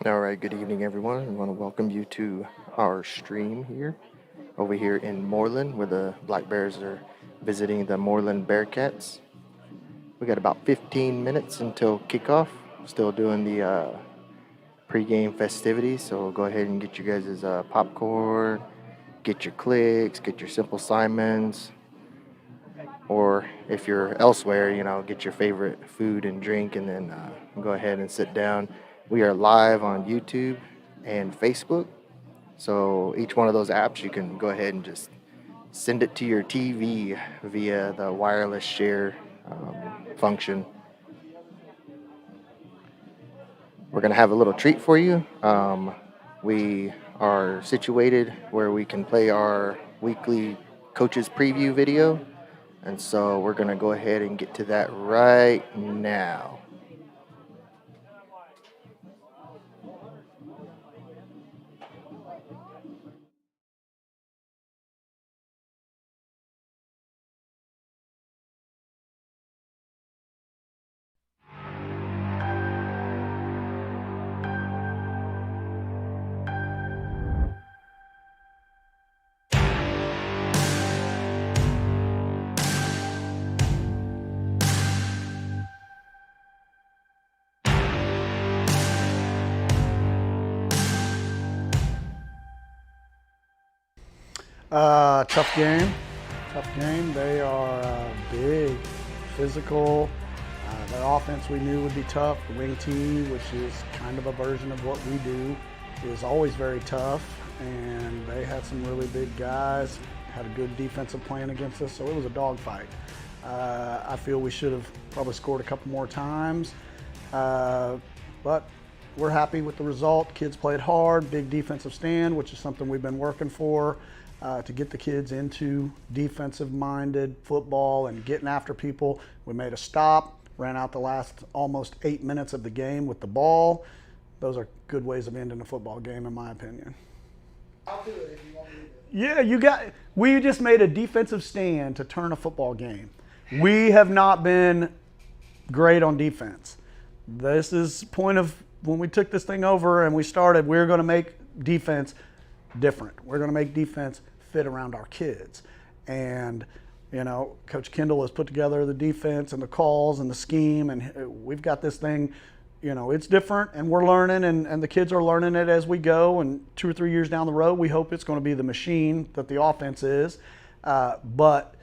Alright, good evening everyone. I want to welcome you to our stream here, over here in Mooreland, where the Black Bears are visiting the Mooreland Bearcats. We got about 15 minutes until kickoff. Still doing the pregame festivities, so go ahead and get you guys' popcorn, get your clicks, get your Simple Simons, or if you're elsewhere, get your favorite food and drink, and then go ahead and sit down. We are live on YouTube and Facebook, so each one of those apps you can go ahead and just send it to your TV via the wireless share function. We're going to have a little treat for you. We are situated where we can play our weekly coaches preview video. And so we're going to go ahead and get to that right now. Tough game. They are big, physical. Their offense we knew would be tough. The wing T, which is kind of a version of what we do, is always very tough. And they had some really big guys, had a good defensive plan against us, so it was a dogfight. I feel we should have probably scored a couple more times, but we're happy with the result. Kids played hard, big defensive stand, which is something we've been working for. To get the kids into defensive-minded football and getting after people. We made a stop, ran out the last almost 8 minutes of the game with the ball. Those are good ways of ending a football game, in my opinion. I'll do it if you want me to. Yeah, we just made a defensive stand to turn a football game. We have not been great on defense. This is point of when we took this thing over and we started, we're going to make defense different. We're going to make defense fit around our kids. And, Coach Kendall has put together the defense and the calls and the scheme, and we've got this thing, it's different, and we're learning, and the kids are learning it as we go. And 2 or 3 years down the road, we hope it's going to be the machine that the offense is. But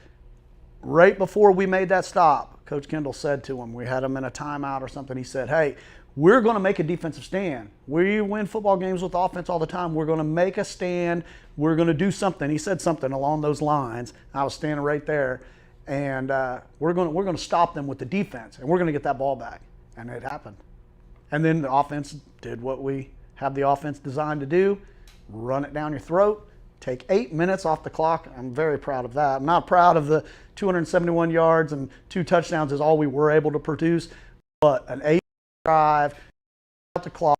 right before we made that stop, Coach Kendall said to him, we had him in a timeout or something, he said, hey, we're going to make a defensive stand. We win football games with offense all the time. We're going to make a stand. We're going to do something. He said something along those lines. I was standing right there, and we're going to stop them with the defense, and we're going to get that ball back. And it happened. And then the offense did what we have the offense designed to do: run it down your throat, take 8 minutes off the clock. I'm very proud of that. I'm not proud of the 271 yards and 2 touchdowns is all we were able to produce, but an 8 drive out the clock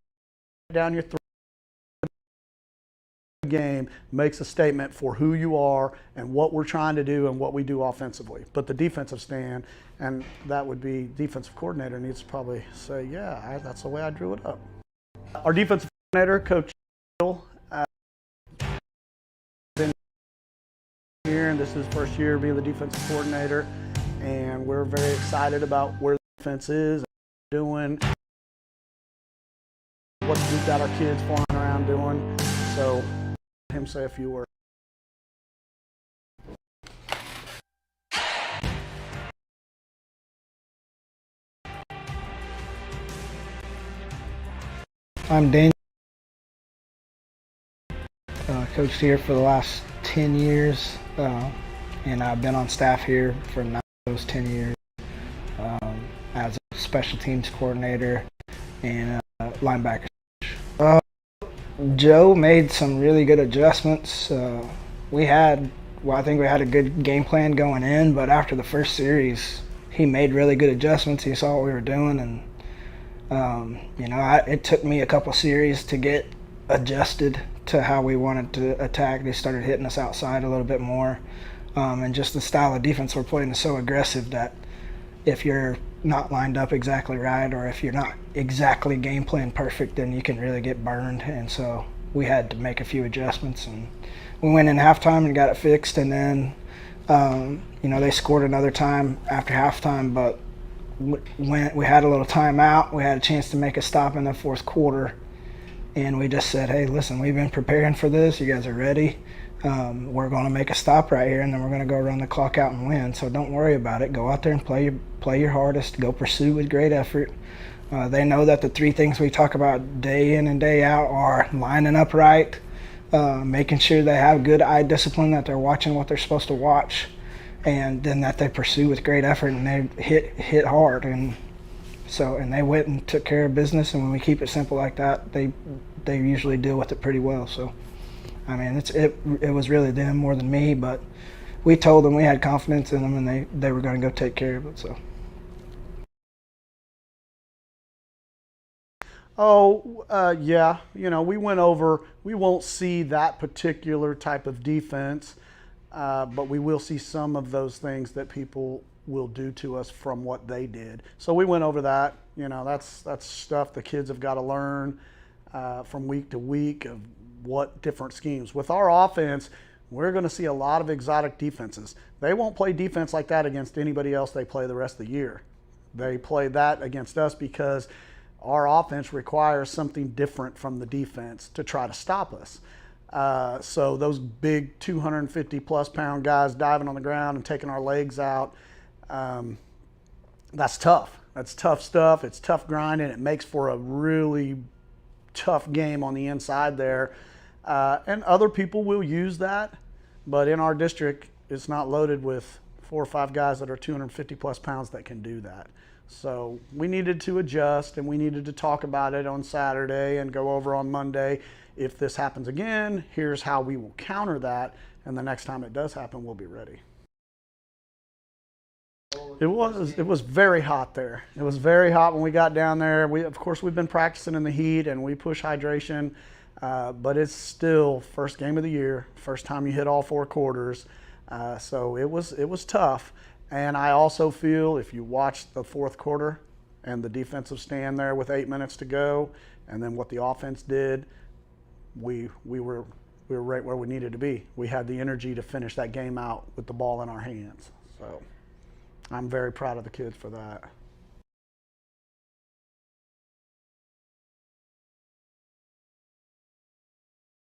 down your throat game makes a statement for who you are and what we're trying to do and what we do offensively. But the defensive stand, and that would be defensive coordinator, needs to probably say, yeah, that's the way I drew it up. Our defensive coordinator, Coach Hill, been here, and this is his first year being the defensive coordinator, and we're very excited about where the defense is, doing what we've got our kids flying around doing. So let him say a few words. I'm Daniel. Coached here for the last 10 years, and I've been on staff here for 9 of those 10 years as a special teams coordinator and linebacker. Joe made some really good adjustments. I think we had a good game plan going in, but after the first series, he made really good adjustments. He saw what we were doing, and it took me a couple series to get adjusted to how we wanted to attack. They started hitting us outside a little bit more, and just the style of defense we're playing is so aggressive that if you're not lined up exactly right, or if you're not exactly game plan perfect, then you can really get burned. And so we had to make a few adjustments, and we went in halftime and got it fixed. And then, they scored another time after halftime, but when we had a little timeout, we had a chance to make a stop in the fourth quarter. And we just said, hey, listen, we've been preparing for this. You guys are ready. We're going to make a stop right here, and then we're going to go run the clock out and win. So don't worry about it. Go out there and play your hardest. Go pursue with great effort. They know that the three things we talk about day in and day out are lining up right, making sure they have good eye discipline, that they're watching what they're supposed to watch, and then that they pursue with great effort and they hit hard. And they went and took care of business. And when we keep it simple like that, they usually deal with it pretty well. So, I mean, it was really them more than me, but we told them we had confidence in them, and they were going to go take care of it. So. Yeah, we went over, we won't see that particular type of defense, but we will see some of those things that people will do to us from what they did. So we went over that. That's stuff the kids have got to learn from week to week of what different schemes. With our offense, we're going to see a lot of exotic defenses. They won't play defense like that against anybody else they play the rest of the year. They play that against us because our offense requires something different from the defense to try to stop us. So those big 250-plus pound guys diving on the ground and taking our legs out, that's tough. That's tough stuff. It's tough grind, and it makes for a really tough game on the inside there. And other people will use that, but in our district, it's not loaded with 4 or 5 guys that are 250-plus pounds that can do that. So we needed to adjust, and we needed to talk about it on Saturday and go over on Monday. If this happens again, here's how we will counter that, and the next time it does happen, we'll be ready. It was very hot there. It was very hot when we got down there. Of course, we've been practicing in the heat, and we push hydration, but it's still first game of the year, first time you hit all 4 quarters. So it was tough. And I also feel if you watch the fourth quarter and the defensive stand there with 8 minutes to go, and then what the offense did, we were right where we needed to be. We had the energy to finish that game out with the ball in our hands. So I'm very proud of the kids for that.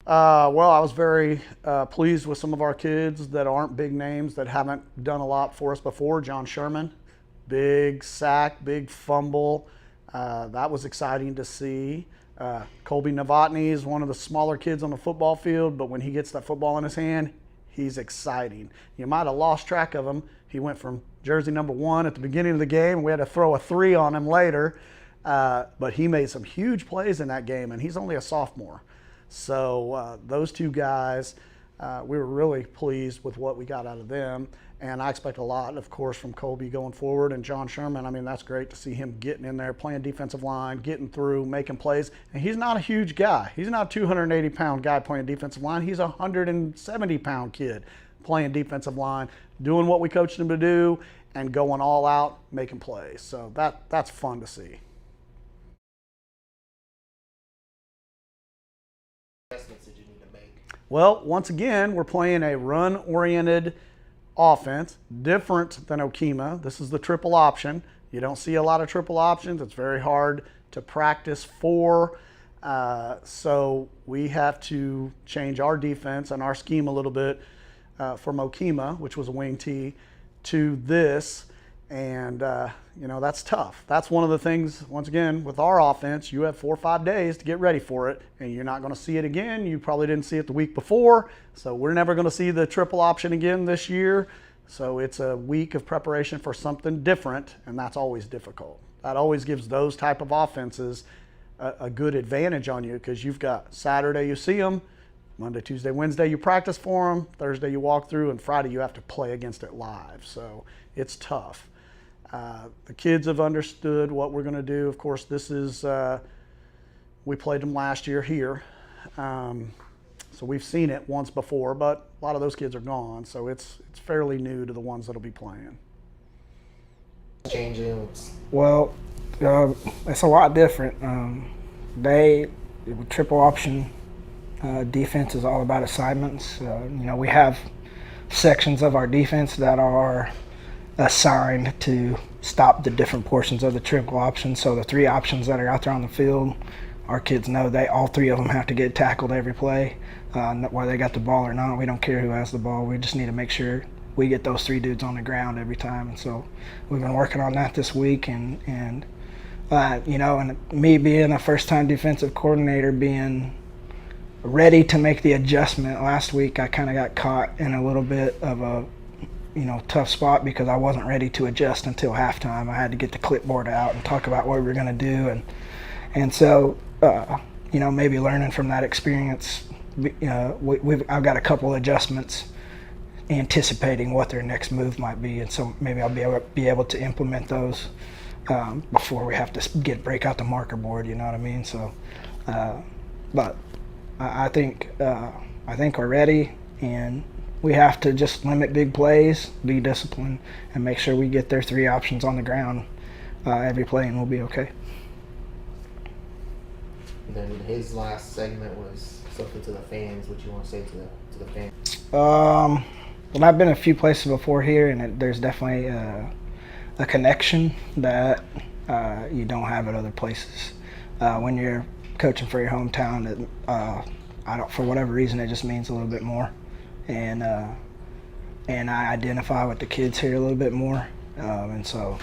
Well, I was very pleased with some of our kids that aren't big names, that haven't done a lot for us before. John Sherman, big sack, big fumble. That was exciting to see. Colby Novotny is one of the smaller kids on the football field, but when he gets that football in his hand, he's exciting. You might have lost track of him. He went from jersey number 1 at the beginning of the game. We had to throw a 3 on him later, but he made some huge plays in that game, and he's only a sophomore. So those 2 guys, we were really pleased with what we got out of them. And I expect a lot, of course, from Colby going forward. And John Sherman, I mean, that's great to see him getting in there, playing defensive line, getting through, making plays. And he's not a huge guy. He's not a 280-pound guy playing defensive line. He's a 170-pound kid playing defensive line, doing what we coached him to do, and going all out, making plays. So that's fun to see. Well, once again, we're playing a run-oriented offense, different than Okemah. This is the triple option. You don't see a lot of triple options. It's very hard to practice for. So we have to change our defense and our scheme a little bit from Okemah, which was a wing tee, to this. And, that's tough. That's one of the things, once again, with our offense, you have 4 or 5 days to get ready for it, and you're not going to see it again. You probably didn't see it the week before, so we're never going to see the triple option again this year. So it's a week of preparation for something different, and that's always difficult. That always gives those type of offenses a good advantage on you, because you've got Saturday you see them, Monday, Tuesday, Wednesday you practice for them, Thursday you walk through, and Friday you have to play against it live. So it's tough. The kids have understood what we're going to do. Of course, this is, we played them last year here. So we've seen it once before, but a lot of those kids are gone. So it's fairly new to the ones that'll be playing. Changing. Well, it's a lot different. They triple option defense is all about assignments. We have sections of our defense that are assigned to stop the different portions of the triple option. So the three options that are out there on the field, our kids know all three of them have to get tackled every play, whether they got the ball or not. We don't care who has the ball. We just need to make sure we get those three dudes on the ground every time. And so we've been working on that this week, and me being a first-time defensive coordinator, being ready to make the adjustment last week, I kind of got caught in a little bit of a tough spot because I wasn't ready to adjust until halftime. I had to get the clipboard out and talk about what we were going to do, and so maybe learning from that experience, I've got a couple adjustments anticipating what their next move might be, and so maybe I'll be able to implement those before we have to break out the marker board. You know what I mean? So, but I think we're ready, and we have to just limit big plays, be disciplined, and make sure we get their three options on the ground every play, and we'll be okay. And then his last segment was something to the fans. What you want to say to the fans? Well, I've been a few places before here, and there's definitely a connection that you don't have at other places. When you're coaching for your hometown, for whatever reason, it just means a little bit more, and I identify with the kids here a little bit more, and so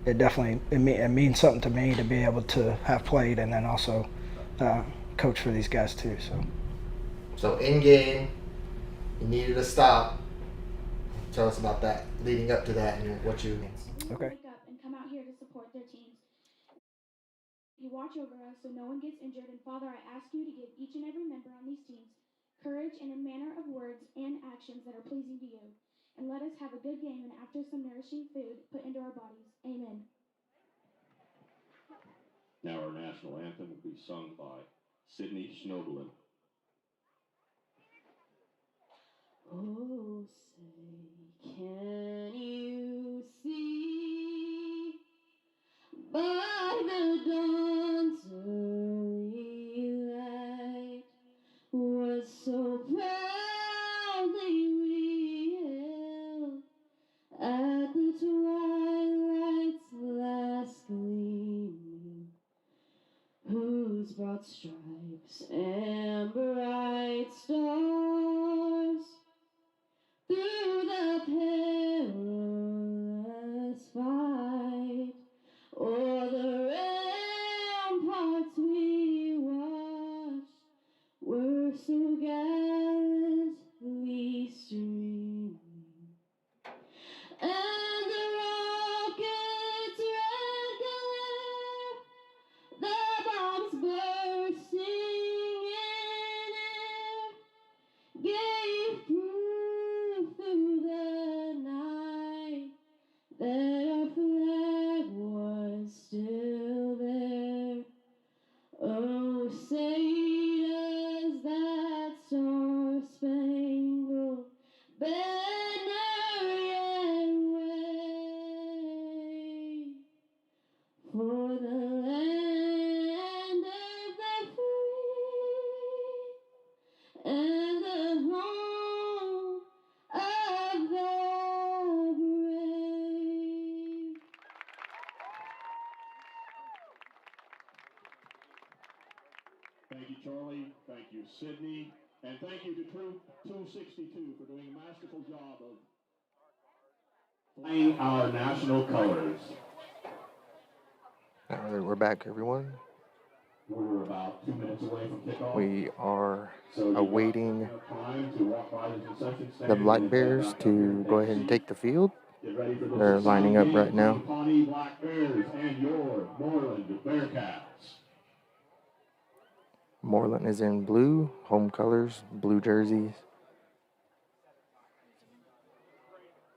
it definitely it means something to me to be able to have played and then also coach for these guys too. So in game, you needed a stop. Tell us about that, leading up to that, and what you. Okay. Wake up and come out here to support their teams. You watch over us so no one gets injured, and Father, I ask you to give each and every member on these teams courage and a manner of words and actions that are pleasing to you. And let us have a good game, and after some nourishing food put into our bodies. Amen. Now our national anthem will be sung by Sydney Schnoebelen. Oh, say, can you see by the dawn's early light was so proudly we hailed at the twilight's last gleaming, whose broad stripes and bright stars through the perilous fight o'er the ramparts we watched were so gallantly streaming, and the rocket's red glare, the bombs bursting in air, gave proof through the night that our flag was still there. Oh, say does that star-spangled banner yet wave for the land of the free and the home of the brave. Thank you, Charlie. Thank you, Sydney. And thank you to Troop 262 for doing a masterful job of flying our national colors. All right, we're back, everyone. We're about 2 minutes away from kickoff. We are So awaiting time to walk by the concession stand the Black and Bears check out to your go ahead and take the field. Get ready for this They're lining up right now. The Pawnee Black Bears and your Mooreland Bearcats. Mooreland is in blue, home colors, blue jerseys.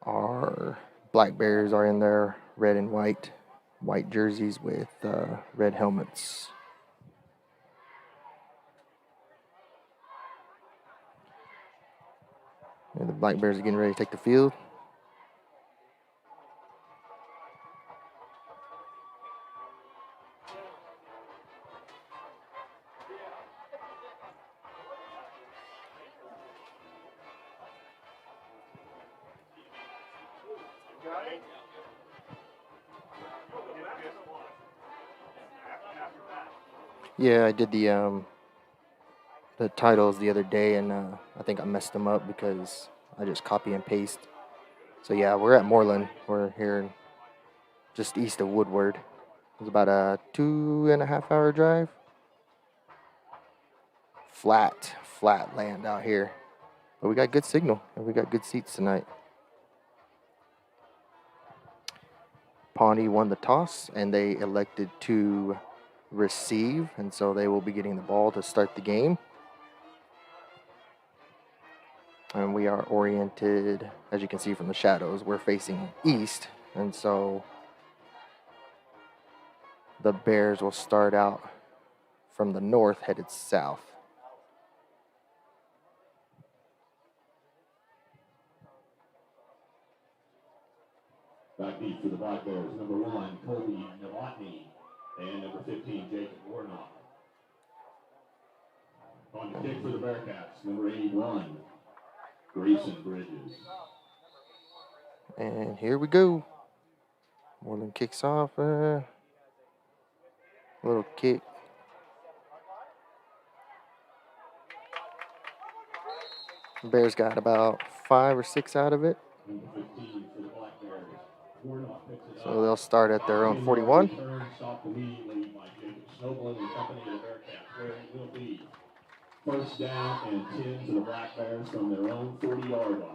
Our Black Bears are in their red and white jerseys with red helmets. And the Black Bears are getting ready to take the field. Yeah, I did the titles the other day, and I think I messed them up because I just copy and paste. So yeah, we're at Mooreland. We're here just east of Woodward. It's about a 2.5 hour drive. Flat land out here. But we got good signal and we got good seats tonight. Pawnee won the toss and they elected to receive, and so they will be getting the ball to start the game. And we are oriented, as you can see from the shadows, we're facing east, and so the Bears will start out from the north headed south. Back deep for the Black Bears, number 1, Colby Novotny, and number 15, Jacob Warnock. On the kick for the Bearcats, number 81, Grayson Bridges. And here we go. Mooreland kicks off. Little kick. Bears got about 5 or 6 out of it. Number 15 for the Black Bears. Warnock picks it up. So they'll start at their own 41. Turn stopped immediately by Jacob Snowball and company of the Bearcats, where it will be first down and 10 for the Black Bears from their own 40-yard line.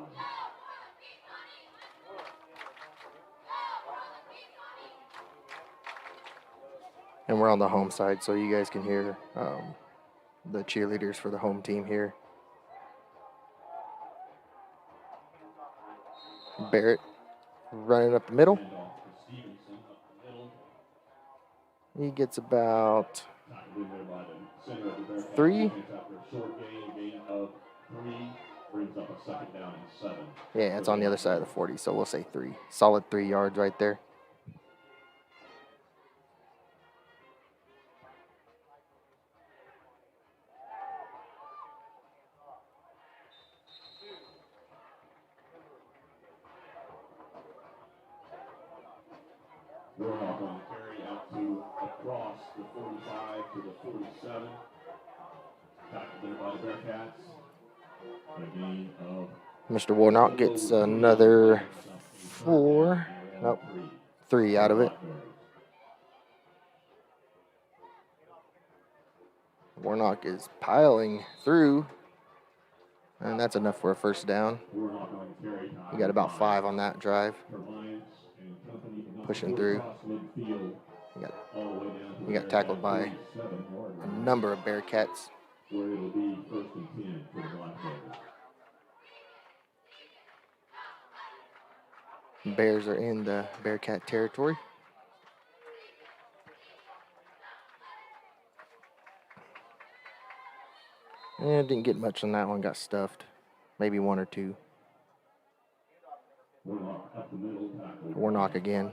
And we're on the home side, so you guys can hear the cheerleaders for the home team here. Barrett running up the middle. He gets about 3. Yeah, it's on the other side of the 40, so we'll say 3. Solid 3 yards right there. Warnock on the carry out to across the 45 to the 47. Tackled there by the Bearcats. A gain of Mr. Warnock gets another 3 out of it. Warnock is piling through, and that's enough for a first down. He got about 5 on that drive. Pushing through. He got tackled by a number of Bearcats. Where it'll be first and 10 for the Black Bears. Bears are in the Bearcat territory. And didn't get much on that one. Got stuffed. Maybe 1 or 2. Warnock again.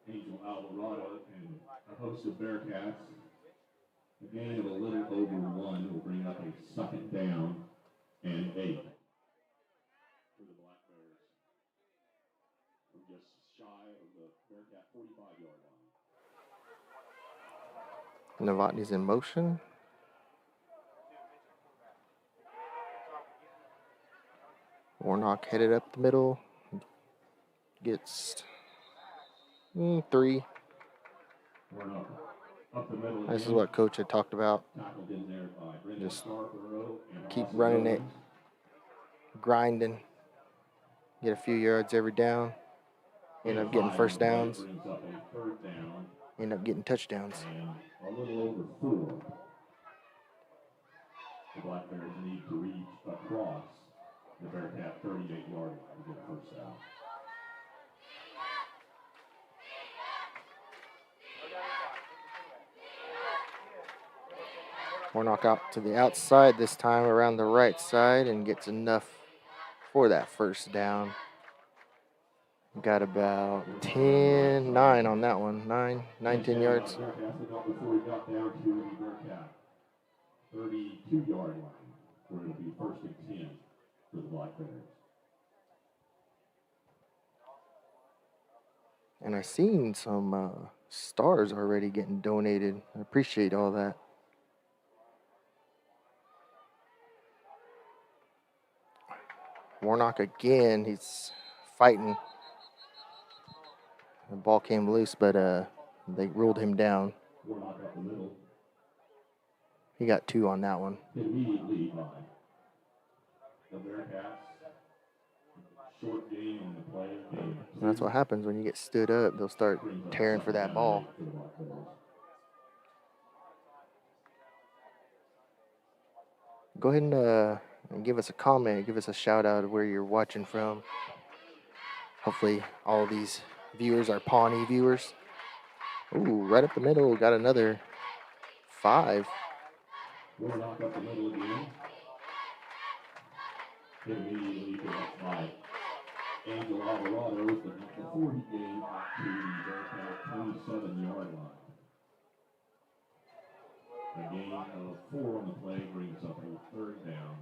Angel Alvarado and a host of Bearcats. A gain of a little over 1 will bring up a second down and 8 for the Black Bears. We're just shy of the Bearcat 45-yard line. Novotny's in motion. Warnock headed up the middle. Gets 3. Warnock up the middle. This is what Coach had talked about. Just keep running it, grinding, get a few yards every down, end up getting first downs, end up getting touchdowns. A little over 4. The Black Bears need to reach across the Bearcat 38-yard line to get a first down. Warnock out to the outside this time around the right side and gets enough for that first down. Got about 9 on that one. 10 yards. Before he got down to the Bearcat 32-yard line, where it'll be first and 10 for the Black Bears. And I've seen some stars already getting donated. I appreciate all that. Warnock again. He's fighting. The ball came loose, but they ruled him down. Warnock up the middle. He got 2 on that one. Immediately by the Bearcats. Short game on the play. That's what happens when you get stood up. They'll start tearing for that ball. Go ahead and give us a comment. Give us a shout out of where you're watching from. Hopefully all these viewers are Pawnee viewers. Ooh, right up the middle. Got another 5. Warnock up the middle again. Hit immediately by Angel Alvarado, but before he gained to the Bearcat 27-yard line. A gain of 4 on the play brings up a 3rd down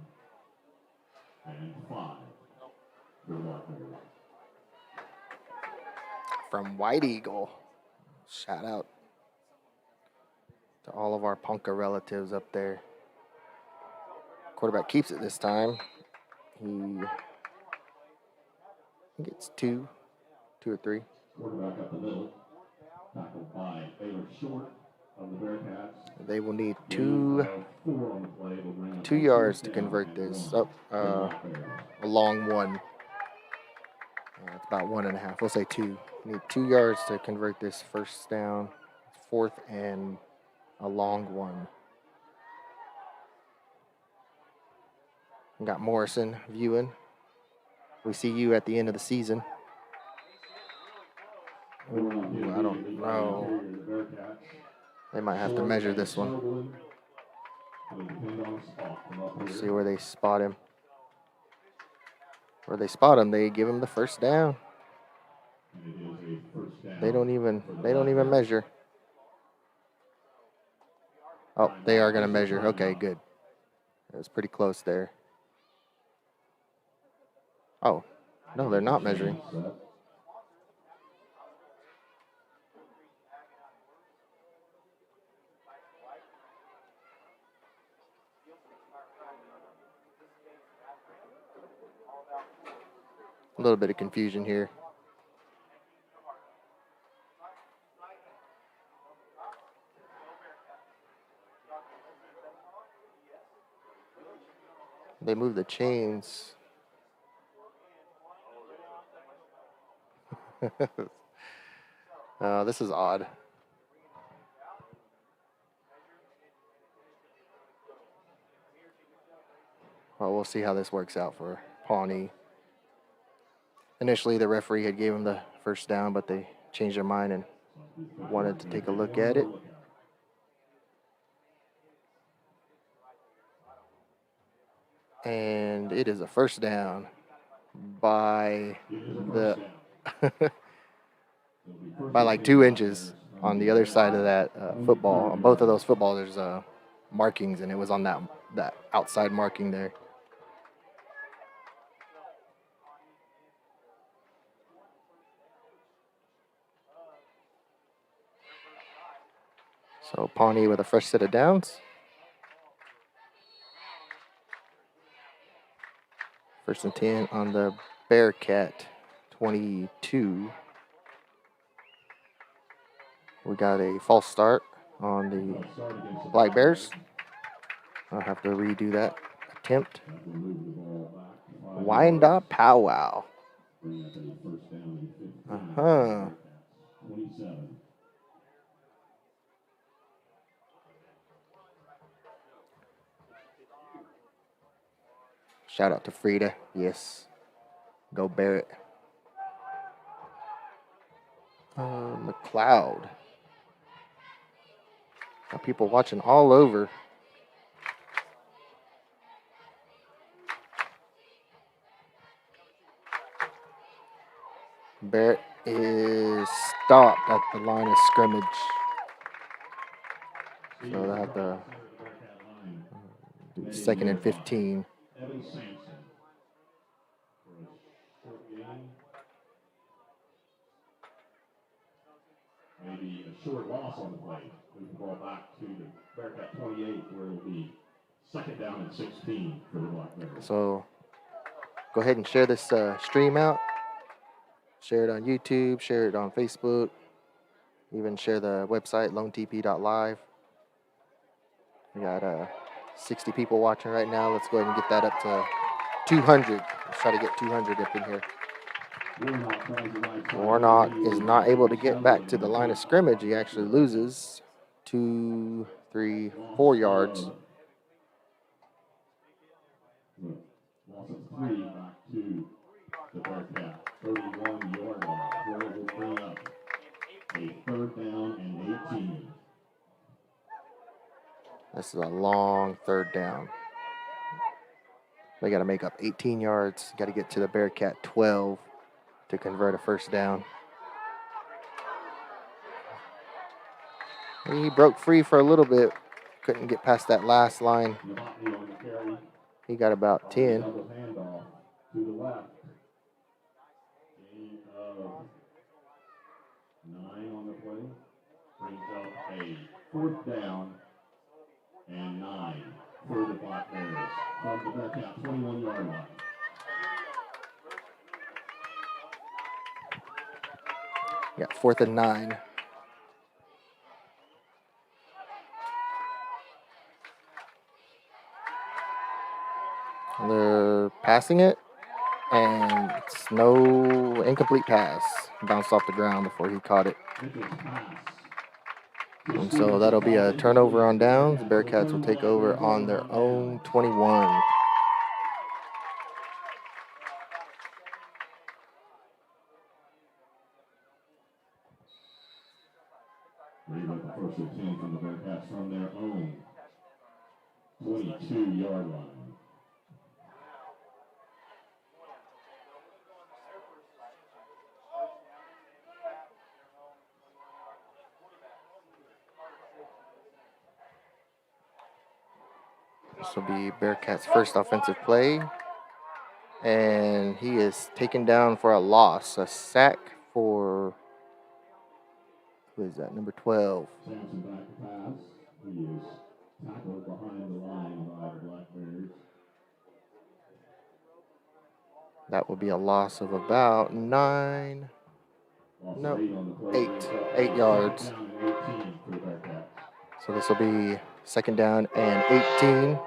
and 5 for Walker. From White Eagle. Shout out to all of our Ponca relatives up there. Quarterback keeps it this time. He gets 2 or 3. Quarterback up the middle. Tackled by Taylor Short of the Bearcats. They will need Gain 2 of 4 on the play will bring up 2 a yards 4th to down convert and this. 1 Oh, for Bears. a long 1. It's about 1.5. We'll say 2. Need 2 yards to convert this first down. 4th and a long 1. We got Morrison viewing. We see you at the end of the season. Ooh, I don't know. They might have to measure this one. Let's see where they spot him. Where they spot him, they give him the first down. They don't even measure. Oh, they are going to measure. Okay, good. It was pretty close there. Oh, no, they're not measuring. A little bit of confusion here. They move the chains. This is odd. Well, we'll see how this works out for Pawnee. Initially, the referee had gave him the first down, but they changed their mind and wanted to take a look at it. And it is a first down by the by like 2 inches on the other side of that football. On both of those footballs, there's markings, and it was on that outside marking there. So Pawnee with a fresh set of downs. First and 10 on the Bearcat 22. We got a false start on the Black Bears. I'll have to redo that attempt. Wind-up powwow. Uh-huh. Shout out to Frida. Yes. Go Barrett. McLeod. Got people watching all over. Barrett is stopped at the line of scrimmage. So they'll have to do 2nd and 15. short loss on the play. Move the ball back to the Bearcat 28, where it'll be second down and 16 for the Black Bears. So go ahead and share this stream out. Share it on YouTube, share it on Facebook, even share the website, lonetp.live. We got 60 people watching right now. Let's go ahead and get that up to 200. Let's try to get 200 up in here. Warnock is not able to get back to the line of scrimmage. He actually loses 2, 3, 4 yards. Loss of 3 back to the Bearcat 31-yard line, where it will bring up a third down and 18. This is a long third down. They got to make up 18 yards. Got to get to the Bearcat 12 to convert a first down. He broke free for a little bit. Couldn't get past that last line. He got about 10. Double handoff to the left. Gain of 9 on the play. Brings up a fourth down and 9 for the Black Bears from the Bearcat 21-yard line. Yeah, 4th and 9. They're passing it, and it's no incomplete pass. Bounced off the ground before he caught it. And so that'll be a turnover on downs. The Bearcats will take over on their own 21. Bring up the first and 10 from the Bearcats from their own 22-yard line. This will be Bearcats' first offensive play. And he is taken down for a loss. A sack for, who is that, number 12. Samson back to pass. He is tackled behind the line by the Black Bears. That will be a loss of about 9. No, 8 yards. So this will be second down and 18.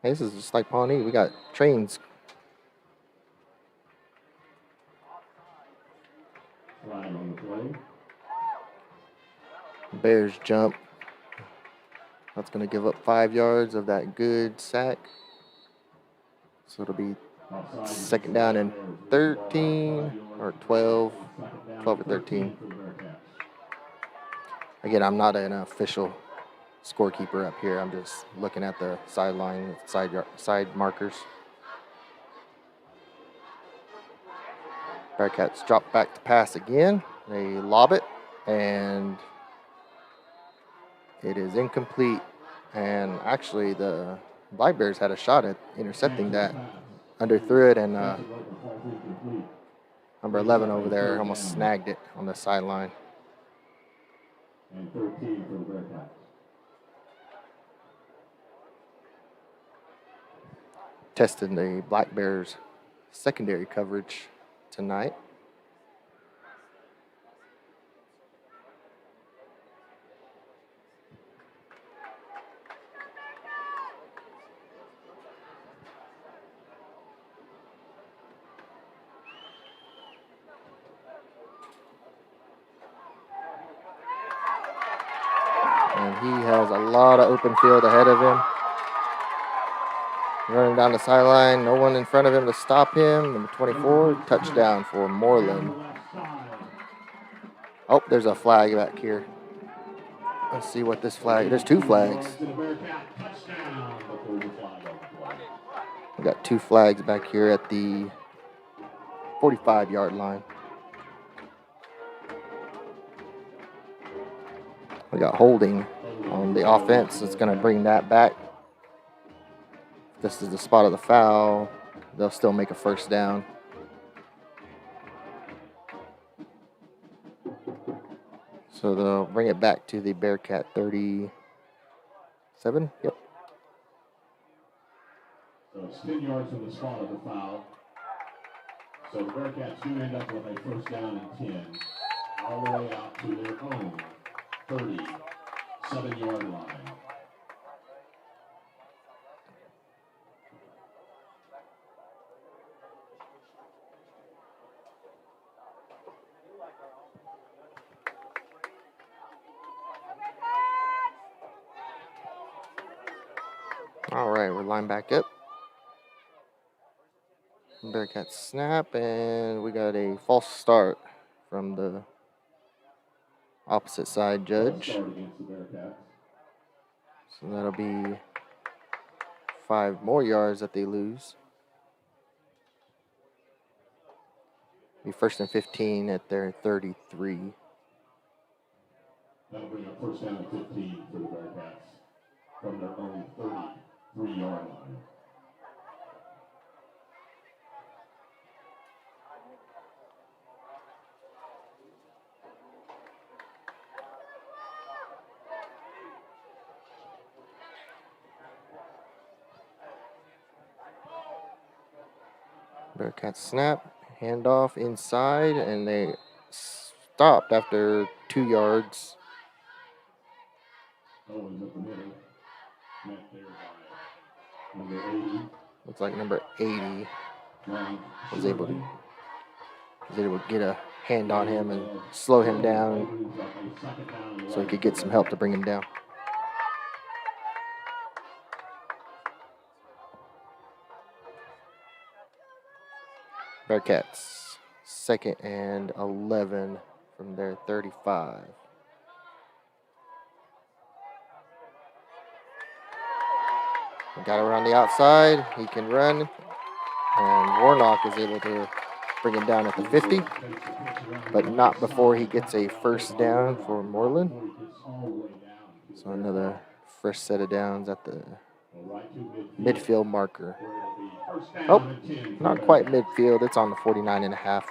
Hey, this is just like Pawnee. We got trains. Flag on the play. Bears jump. That's going to give up 5 yards of that good sack. So it'll be second down and 13 or 12 or 13. Again, I'm not an official scorekeeper up here. I'm just looking at the sideline, side markers. Bearcats drop back to pass again. They lob it, and it is incomplete. And actually, the Black Bears had a shot at intercepting that. Underthrew it, and number 11 over there almost snagged it on the sideline. And 13 for the Bearcats. Testing the Black Bears secondary coverage tonight. And he has a lot of open field ahead of him. Running down the sideline, no one in front of him to stop him. Number 24, touchdown for Mooreland. Oh, there's a flag back here. Let's see what this flag, there's 2 flags. We got 2 flags back here at the 45-yard line. We got holding on the offense. It's going to bring that back. This is the spot of the foul. They'll still make a first down. So they'll bring it back to the Bearcat 37. Yep. So it's 10 yards from the spot of the foul. So the Bearcats do end up with a first down and 10, all the way out to their own 37-yard line. All right, we're lined back up. Bearcats snap, and we got a false start from the opposite side judge. Start against the Bearcats. So that'll be 5 more yards that they lose. Be first and 15 at their 33. That'll bring up first down and 15 for the Bearcats from their own 33-yard line. Bearcats snap, handoff inside, and they stopped after 2 yards. Owens up the middle. Met there by number 80. Looks like number 80 Long was able to Shirley. get a hand on him and slow him down Opens up a second down and so he could get some help to bring him down. Bearcats, 2nd and 11 from their 35. Got it around the outside. He can run. And Warnock is able to bring him down at the 50, but not before he gets a first down for Mooreland. So another fresh set of downs at the midfield marker. Oh, not quite midfield. It's on the 49.5.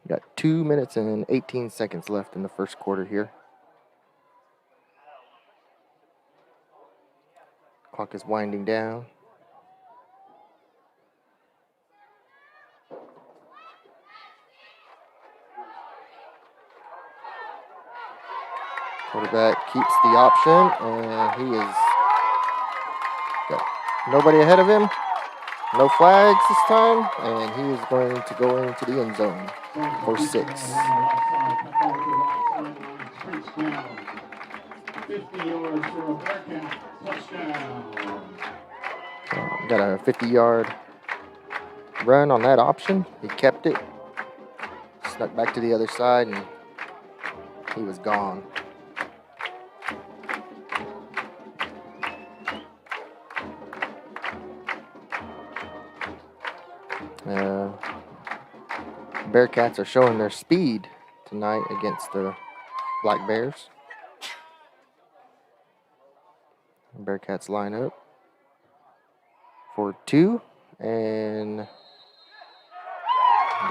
Got 2 minutes and 18 seconds left in the first quarter here. Clock is winding down. Quarterback keeps the option, and he is got nobody ahead of him. No flags this time, and he is going to go into the end zone for 6. 50 yards for a Bearcat touchdown. Got a 50-yard run on that option. He kept it, snuck back to the other side, and he was gone. Bearcats are showing their speed tonight against the Black Bears. Bearcats line up for 2, and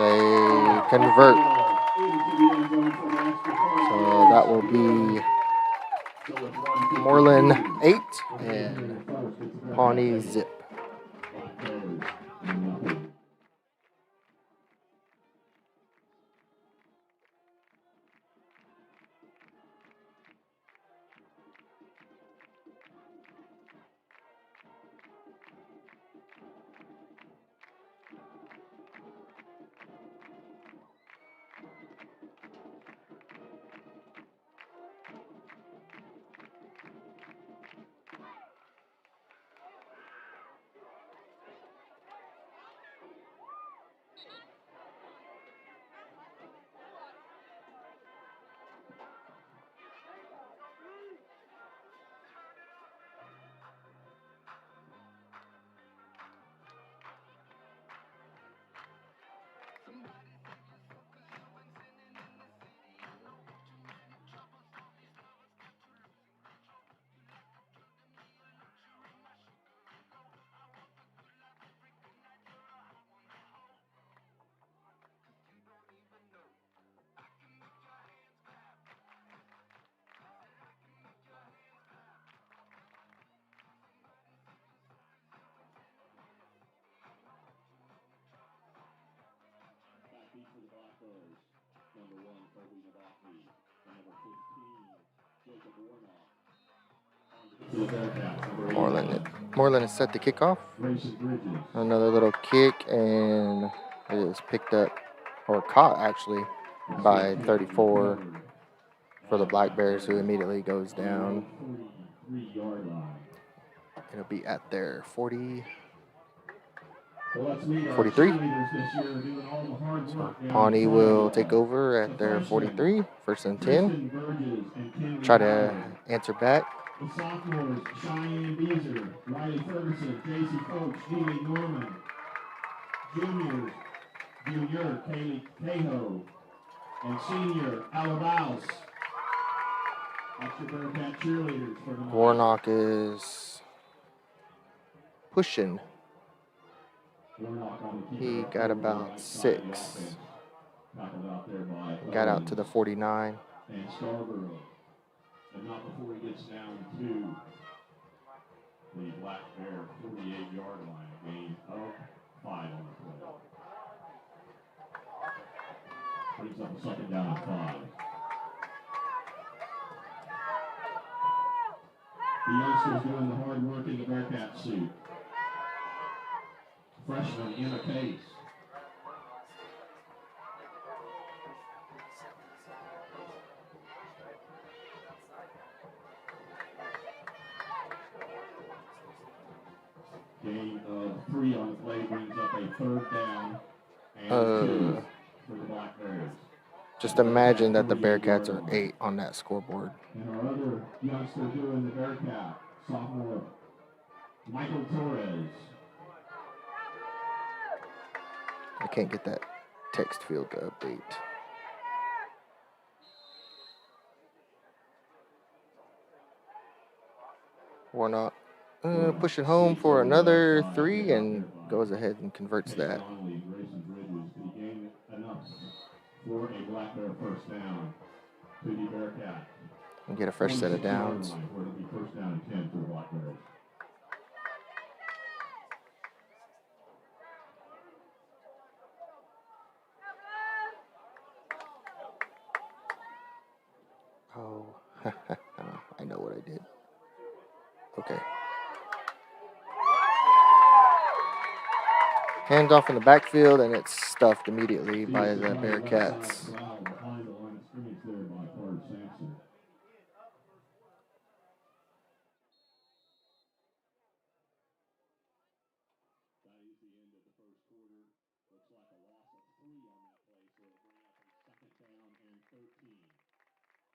they convert. So that will be Mooreland 8 and Pawnee zip. Mooreland is set to kick off. Another little kick, and it is picked up, or caught actually, by 34 for the Black Bears, who immediately goes down. It'll be at their 43. So Pawnee will take over at their 43, 1st and 10. Try to answer back. The sophomores, Cheyenne Beezer, Riley Ferguson, J.C. Coach, Ely Norman. Junior Kaylee Cahoe. And senior, Alabaus. That's your Bearcat cheerleaders for the Warnock is pushing. He got about 6. Got out to the 49. And Scarborough. And not before he gets down to the Black Bear 48-yard line. Gain of 5 on the play. Brings up a 2nd down and 5. The youngsters doing the hard work in the Bearcat suit. Freshman Emma Case. Gain of 3 on the play brings up a 3rd down and 2 for the Black Bears. Just imagine that the Bearcats are 8 on that scoreboard. And our other youngster doing the Bearcat, sophomore Michael Torres. I can't get that text field to update. Warnock pushing home for another 3 and goes ahead and converts that. For a Black Bear 1st down to the Bearcat. And get a fresh set of downs. Where it'll be 1st down and 10 for the Black Bears. Oh, I know what I did. Okay. Hands off in the backfield, and it's stuffed immediately by the Bearcats. Behind the line of scrimmage there by Carter Sampson. That is the end of the 1st quarter. Looks like a loss of 3 on that play, so it'll bring up a 2nd down and 13.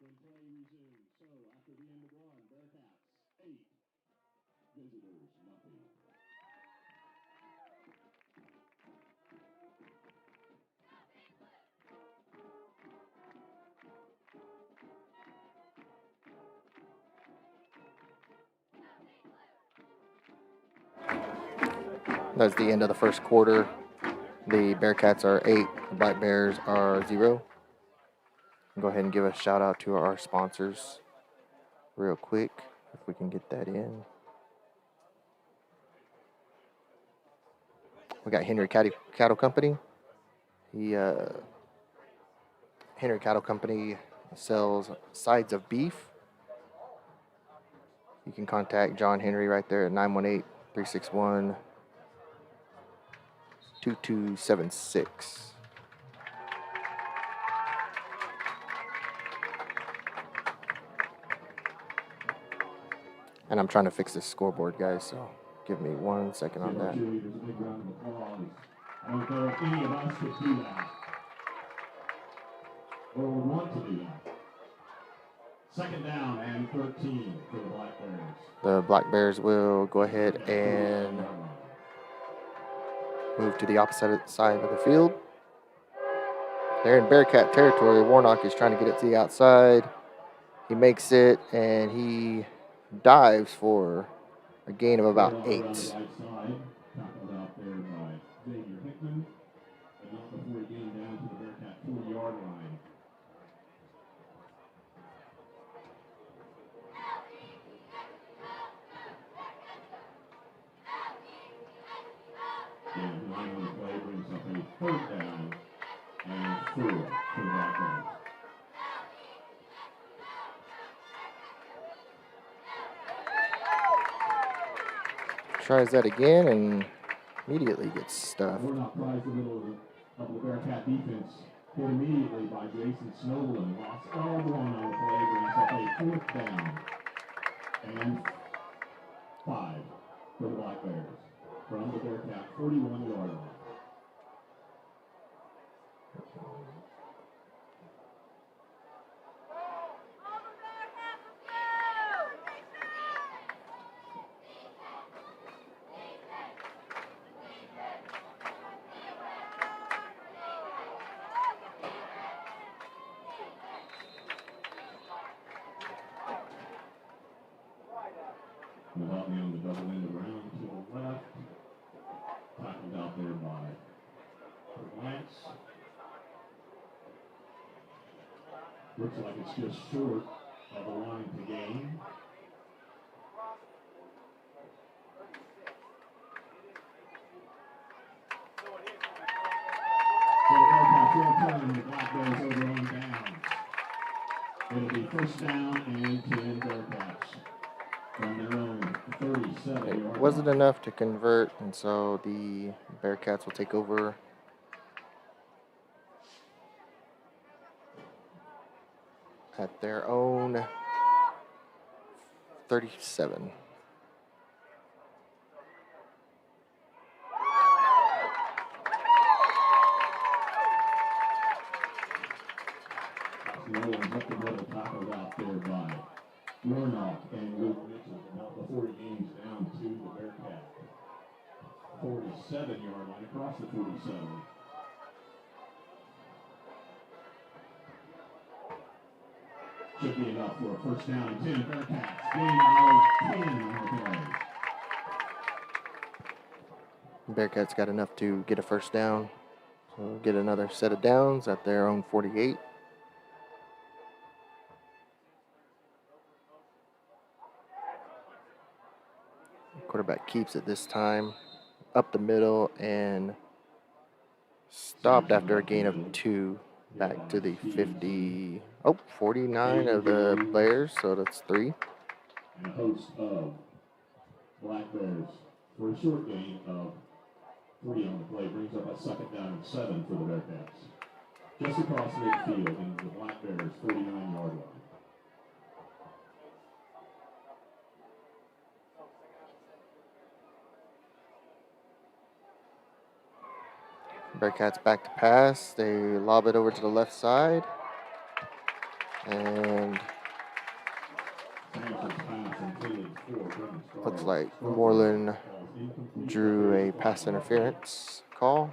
When play resumes, so after the end of 1, Bearcats 8, visitors nothing. That's the end of the 1st quarter. The Bearcats are 8, the Black Bears are 0. Go ahead and give a shout out to our sponsors real quick, if we can get that in. We got Henry Cattle Company. Henry Cattle Company sells sides of beef. You can contact John Henry right there at 918-361-2276. And I'm trying to fix this scoreboard, guys, so give me 1 second on that. I don't know if any of us could do that or would want to do that. 2nd down and 13 for the Black Bears. The Black Bears will go ahead and move to the opposite side of the field. They're in Bearcat territory. Warnock is trying to get it to the outside. He makes it, and he dives for a gain of about 8. Tackled out there by Xavier Hickman, but not before he gained down to the Bearcat 40-yard line. And 9 on the play brings up a 3rd down and 4. Tries that again and immediately gets stuffed. We're not prized the middle of the Bearcat defense. Hit immediately by Jason Snowland. Lost all one on the play. Brings up a 4th down. And 5 for the Black Bears. From the Bearcat 41-yard line. Will help me on the double end around to the left. Tackled out there by Lance. Looks like it's just short of the line to gain. So Bearcats will turn the Black Bears over on downs. It'll be 1st down and 10 Bearcats. From their own 37-yard line. It wasn't enough to convert, and so the Bearcats will take over at their own 37. No one's up the middle, tackled out there by Warnock and Luke Mitchell. About the 40 games down to the Bearcat 47-yard line, across the 47. Should be enough for a 1st down and 10. Bearcats gain of 10 on the play. Bearcats got enough to get a 1st down, so get another set of downs at their own 48. Quarterback keeps it this time, up the middle, and stopped after a gain of 2, back to the 49 of the players, so that's 3. And a host of Black Bears for a short gain of 3 on the play brings up a 2nd down and 7 for the Bearcats. Just across midfield into the Black Bears 49-yard line. Bearcats back to pass. They lob it over to the left side. And looks like Mooreland drew a pass interference call.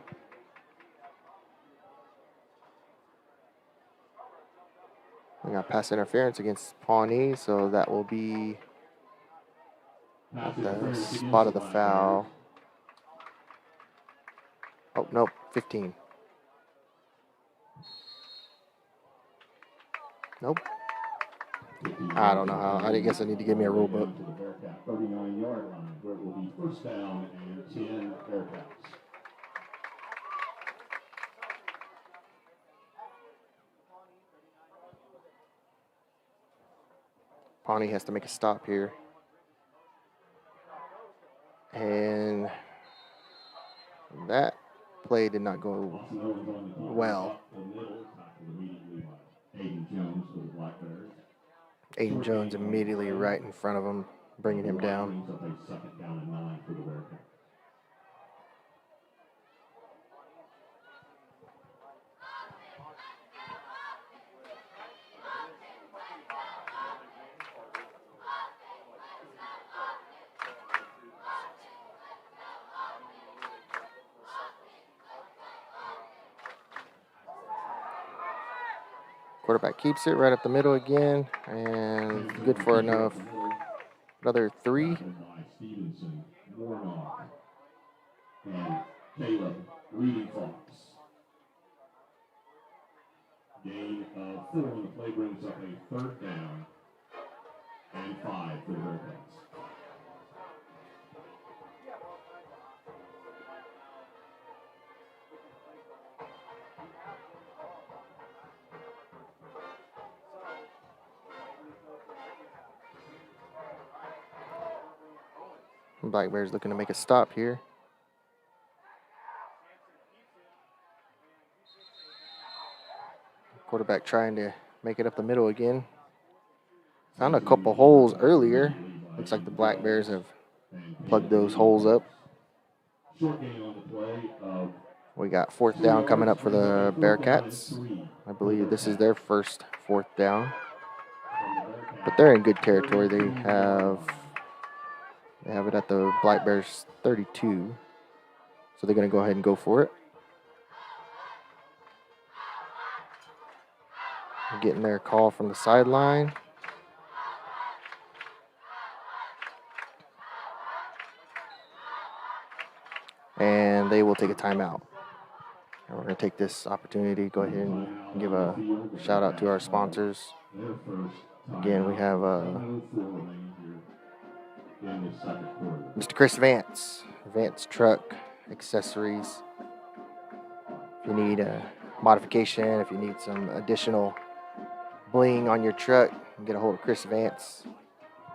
We got pass interference against Pawnee, so that will be at the spot of the foul. Oh, nope, 15. Nope. I don't know how. I guess I need to give me a rule book. 39-yard line, where it will be 1st down and 10 Bearcats. Pawnee has to make a stop here. And that play did not go well. Aiden Jones immediately right in front of him, bringing him down. Quarterback keeps it right up the middle again, and good for enough. Another 3. Stevenson, Warnock, and Caleb Reading Fox. Gain of 4 on the play brings up a 3rd down and 5 for the Bearcats. Black Bears looking to make a stop here. Quarterback trying to make it up the middle again. Found a couple holes earlier. Looks like the Black Bears have plugged those holes up. Short gain on the play of We got fourth down coming up for the Bearcats. I believe this is their first fourth down. But they're in good territory. They have it at the Black Bears 32. So they're going to go ahead and go for it. Getting their call from the sideline. And they will take a timeout. And we're going to take this opportunity to go ahead and give a shout out to our sponsors. Again, we have Mr. Chris Vance, Vance Truck Accessories. If you need a modification, if you need some additional bling on your truck, get a hold of Chris Vance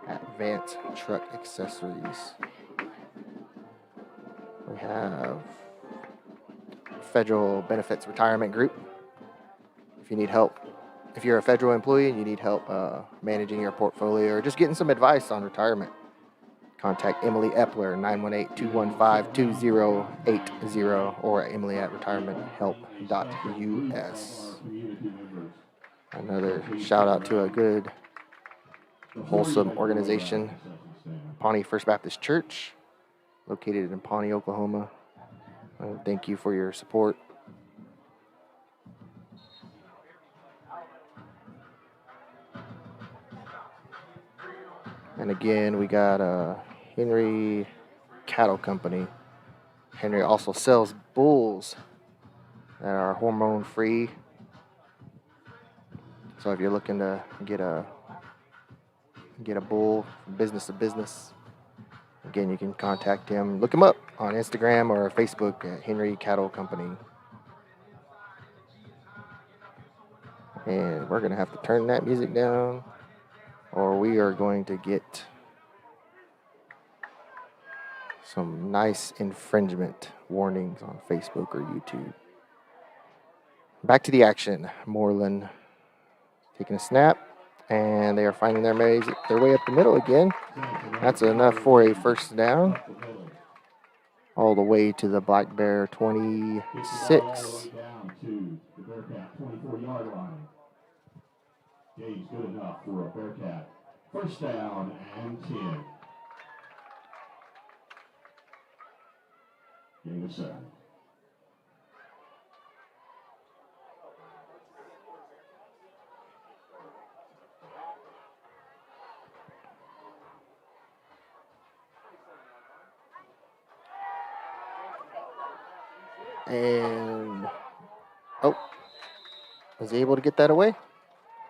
at Vance Truck Accessories. We have Federal Benefits Retirement Group. If you need help, if you're a federal employee and you need help managing your portfolio or just getting some advice on retirement, contact Emily Epler, 918-215-2080, or emily@retirementhelp.us. Another shout out to a good, wholesome organization, Pawnee First Baptist Church, located in Pawnee, Oklahoma. Thank you for your support. And again, we got Henry Cattle Company. Henry also sells bulls that are hormone free. So if you're looking to get a bull from business to business, again, you can contact him. Look him up on Instagram or Facebook at Henry Cattle Company. And we're going to have to turn that music down, or we are going to get some nice infringement warnings on Facebook or YouTube. Back to the action. Mooreland taking a snap, and they are finding their way up the middle again. That's enough for a first down. All the way to the Black Bear 26. down to the Bearcat 24-yard line. Gain's good enough for a Bearcat. First down and 10. Gain of 7. And, is he able to get that away?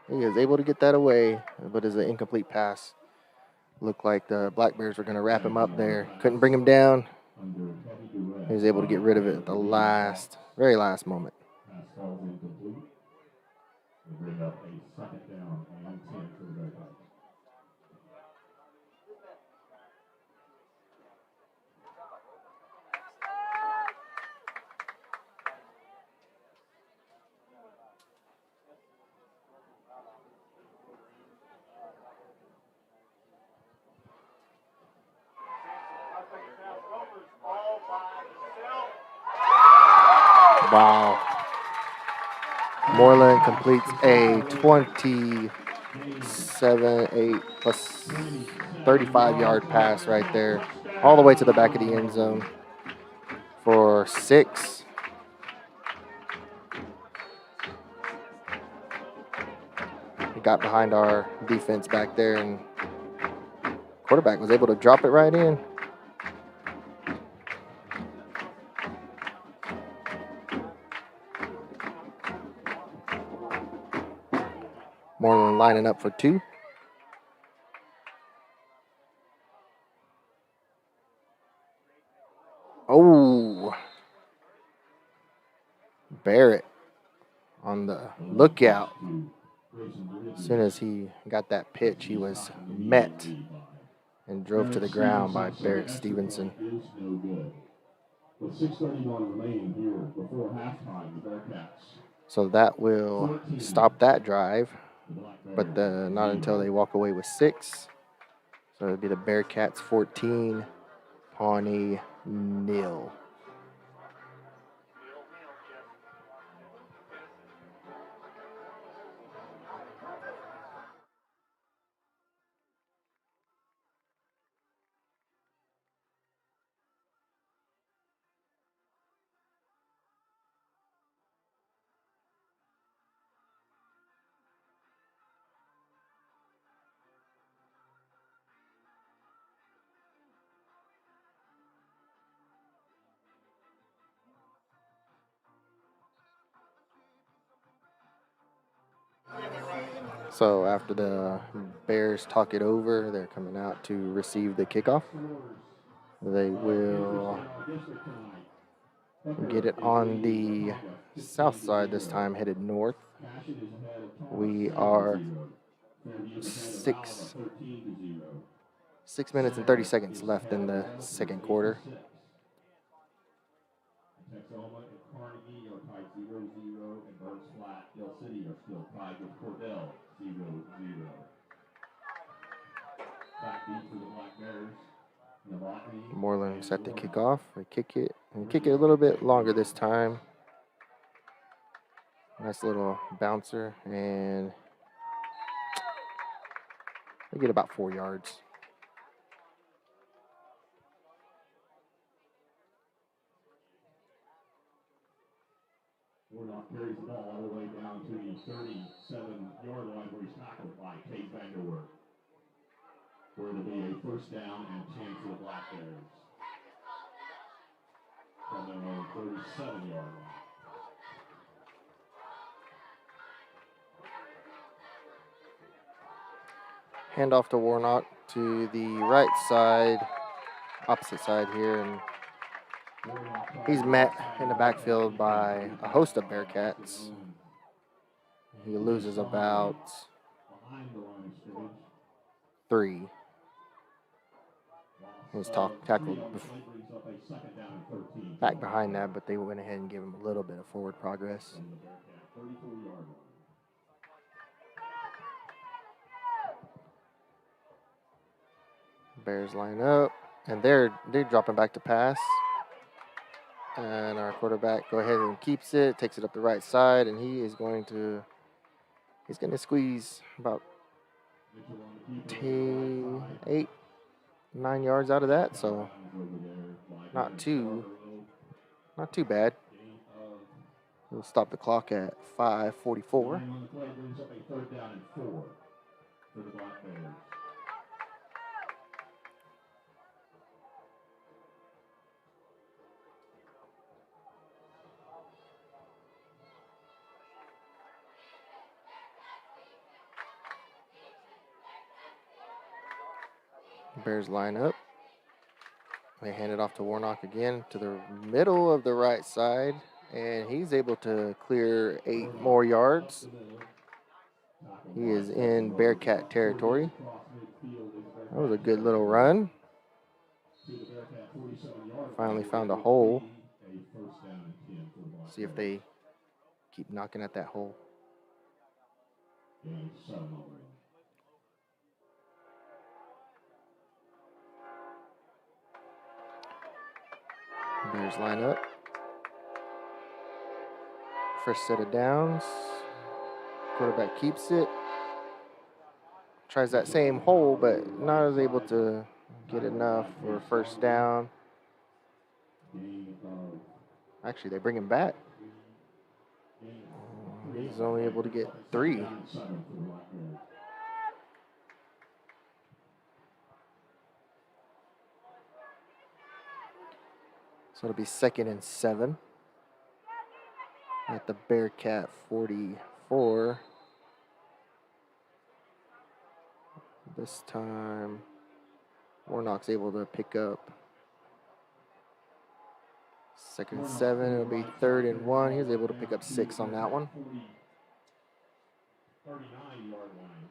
He is able to get that away, but it's an incomplete pass. Looked like the Black Bears were going to wrap him up there. Couldn't bring him down. He was able to get rid of it at the very last moment. Pass falls incomplete. They bring up a second down and 10 for the Bearcats. Wow. Mooreland completes a 27-8 plus 35-yard pass right there, all the way to the back of the end zone for 6. He got behind our defense back there, and quarterback was able to drop it right in. Mooreland lining up for 2. Oh, Barrett on the lookout. As soon as he got that pitch, he was met and drove to the ground by Barrett Stevenson. Is no good. With 6:31 remaining here before halftime, the Bearcats. So that will stop that drive, but not until they walk away with 6. So it'll be the Bearcats 14, Pawnee 0. So after the Bears talk it over, they're coming out to receive the kickoff. They will get it on the south side this time, headed north. We are 6 minutes and 30 seconds left in the second quarter. Texoma and Carnegie are tied 0-0, and Burns Flat, Hill City are still tied with Cordell 0-0. Back beat for the Black Bears. Mooreland set the kickoff. They kick it a little bit longer this time. Nice little bouncer, and they get about 4 yards. Warnock carries the ball all the way down to the 37-yard line where he's tackled by Kate Vanderwerf. Where it'll be a first down and 10 for the Black Bears. From their own 37-yard line. Handoff to Warnock to the right side, opposite side here, and he's met in the backfield by a host of Bearcats. He loses about 3. He was tackled back behind that, but they went ahead and gave him a little bit of forward progress. Bears line up, and they're dropping back to pass. And our quarterback go ahead and keeps it, takes it up the right side, and he's going to squeeze about 8, 9 yards out of that. So not too bad. We'll stop the clock at 5:44. Bears line up. They hand it off to Warnock again to the middle of the right side, and he's able to clear 8 more yards. He is in Bearcat territory. That was a good little run. Finally found a hole. See if they keep knocking at that hole. Bears line up. First set of downs. Quarterback keeps it. Tries that same hole, but not as able to get enough for a first down. Actually, they bring him back. He's only able to get 3. So it'll be 2nd and 7 at the Bearcat 44. This time, Warnock's able to pick up 2nd and 7. It'll be 3rd and 1. He was able to pick up 6 on that one. 39-yard line.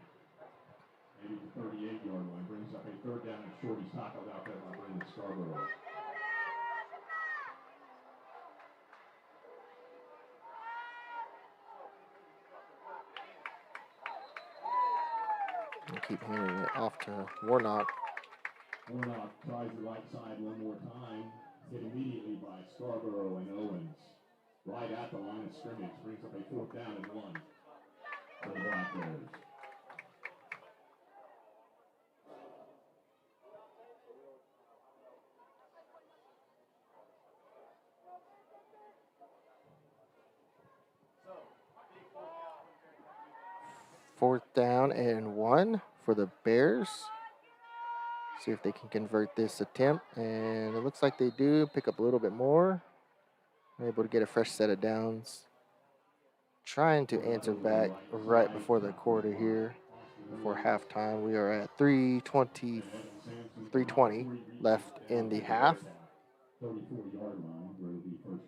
Maybe the 38-yard line brings up a third down and short. He's tackled out there by Brandon Scarborough. We keep handing it off to Warnock. Warnock tries the right side one more time. Hit immediately by Scarborough and Owens. Right at the line of scrimmage. Brings up a 4th down and 1 for the Black Bears. Fourth down and 1 for the Bears. See if they can convert this attempt. And it looks like they do. Pick up a little bit more. Able to get a fresh set of downs. Trying to answer back right before the quarter here. Before halftime. We are at 3:20 left in the half.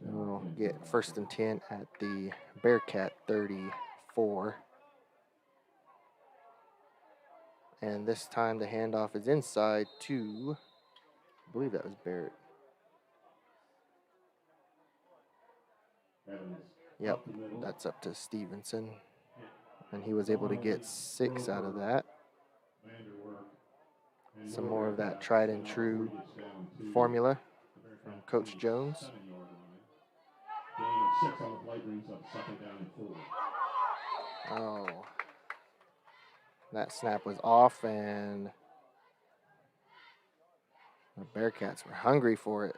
We'll get 1st and 10 at the Bearcat 34. And this time the handoff is inside to, I believe that was Barrett. Yep, that's up to Stevenson. And he was able to get 6 out of that. Some more of that tried and true formula from Coach Jones. Oh, that snap was off, and the Bearcats were hungry for it.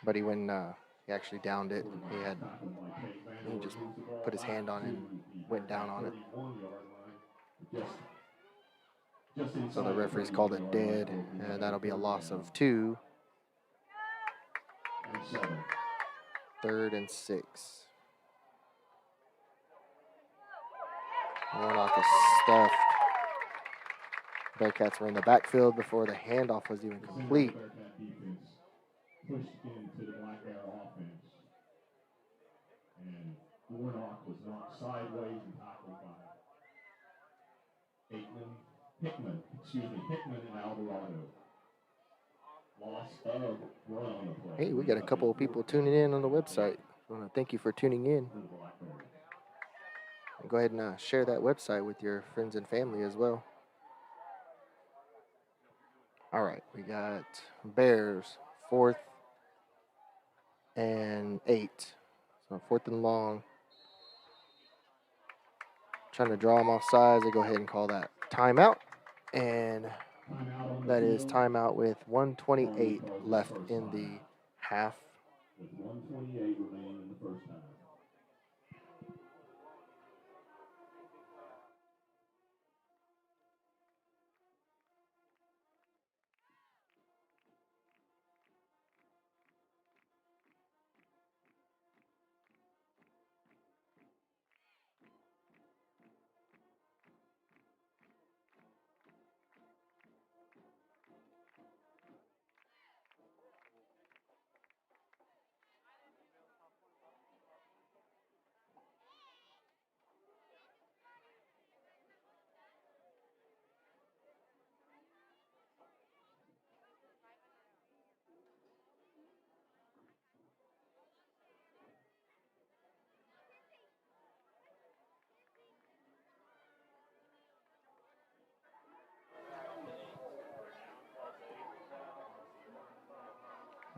But he he actually downed it. He just put his hand on it and went down on it. So the referees called it dead, and that'll be a loss of 2. 3rd and 6. Warnock is stuffed. Bearcats were in the backfield before the handoff was even complete. Pushed into the Black Bear offense. And Warnock was knocked sideways and tackled by Hickman and Alvarado. Loss of run on the play. Hey, we got a couple of people tuning in on the website. I want to thank you for tuning in. And go ahead and share that website with your friends and family as well. All right, we got Bears 4th and 8. So 4th and long. Trying to draw them off sides. They go ahead and call that timeout. And that is timeout with 1:28 left in the half. With 1:28 remaining in the first half.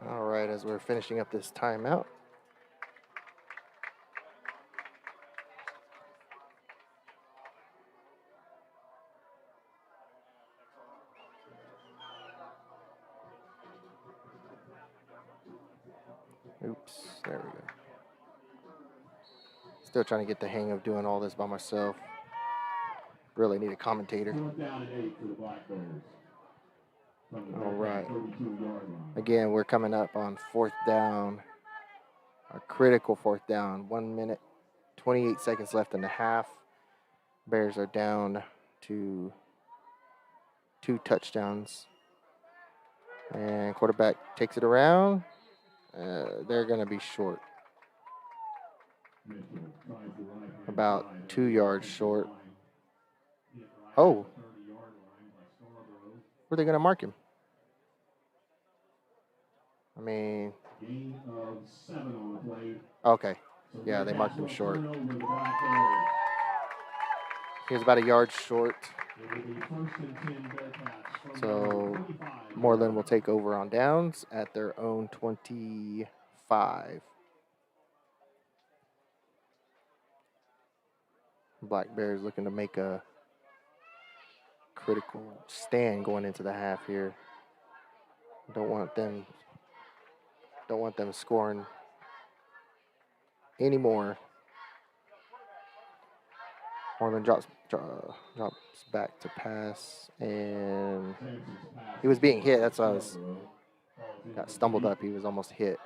All right, as we're finishing up this timeout. Oops, there we go. Still trying to get the hang of doing all this by myself. Really need a commentator. 4th down and 8 for the Black Bears. All right. 32-yard line. Again, we're coming up on 4th down. A critical 4th down. 1 minute, 28 seconds left in the half. Bears are down to 2 touchdowns. And quarterback takes it around. They're going to be short. About 2 yards short. Oh, Where are they going to mark him? I mean, Gain of 7 on the play. okay. So Yeah, they Bearcats marked him will short. turn over the Black Bears. He was about a yard short. It will be 1st and 10 Bearcats from So their 25. Mooreland will take over on downs at their own 25. Black Bears looking to make a critical stand going into the half here. Don't want them scoring anymore. Mooreland drops back to pass, and he was being hit. That's why I got stumbled up. He was almost hit,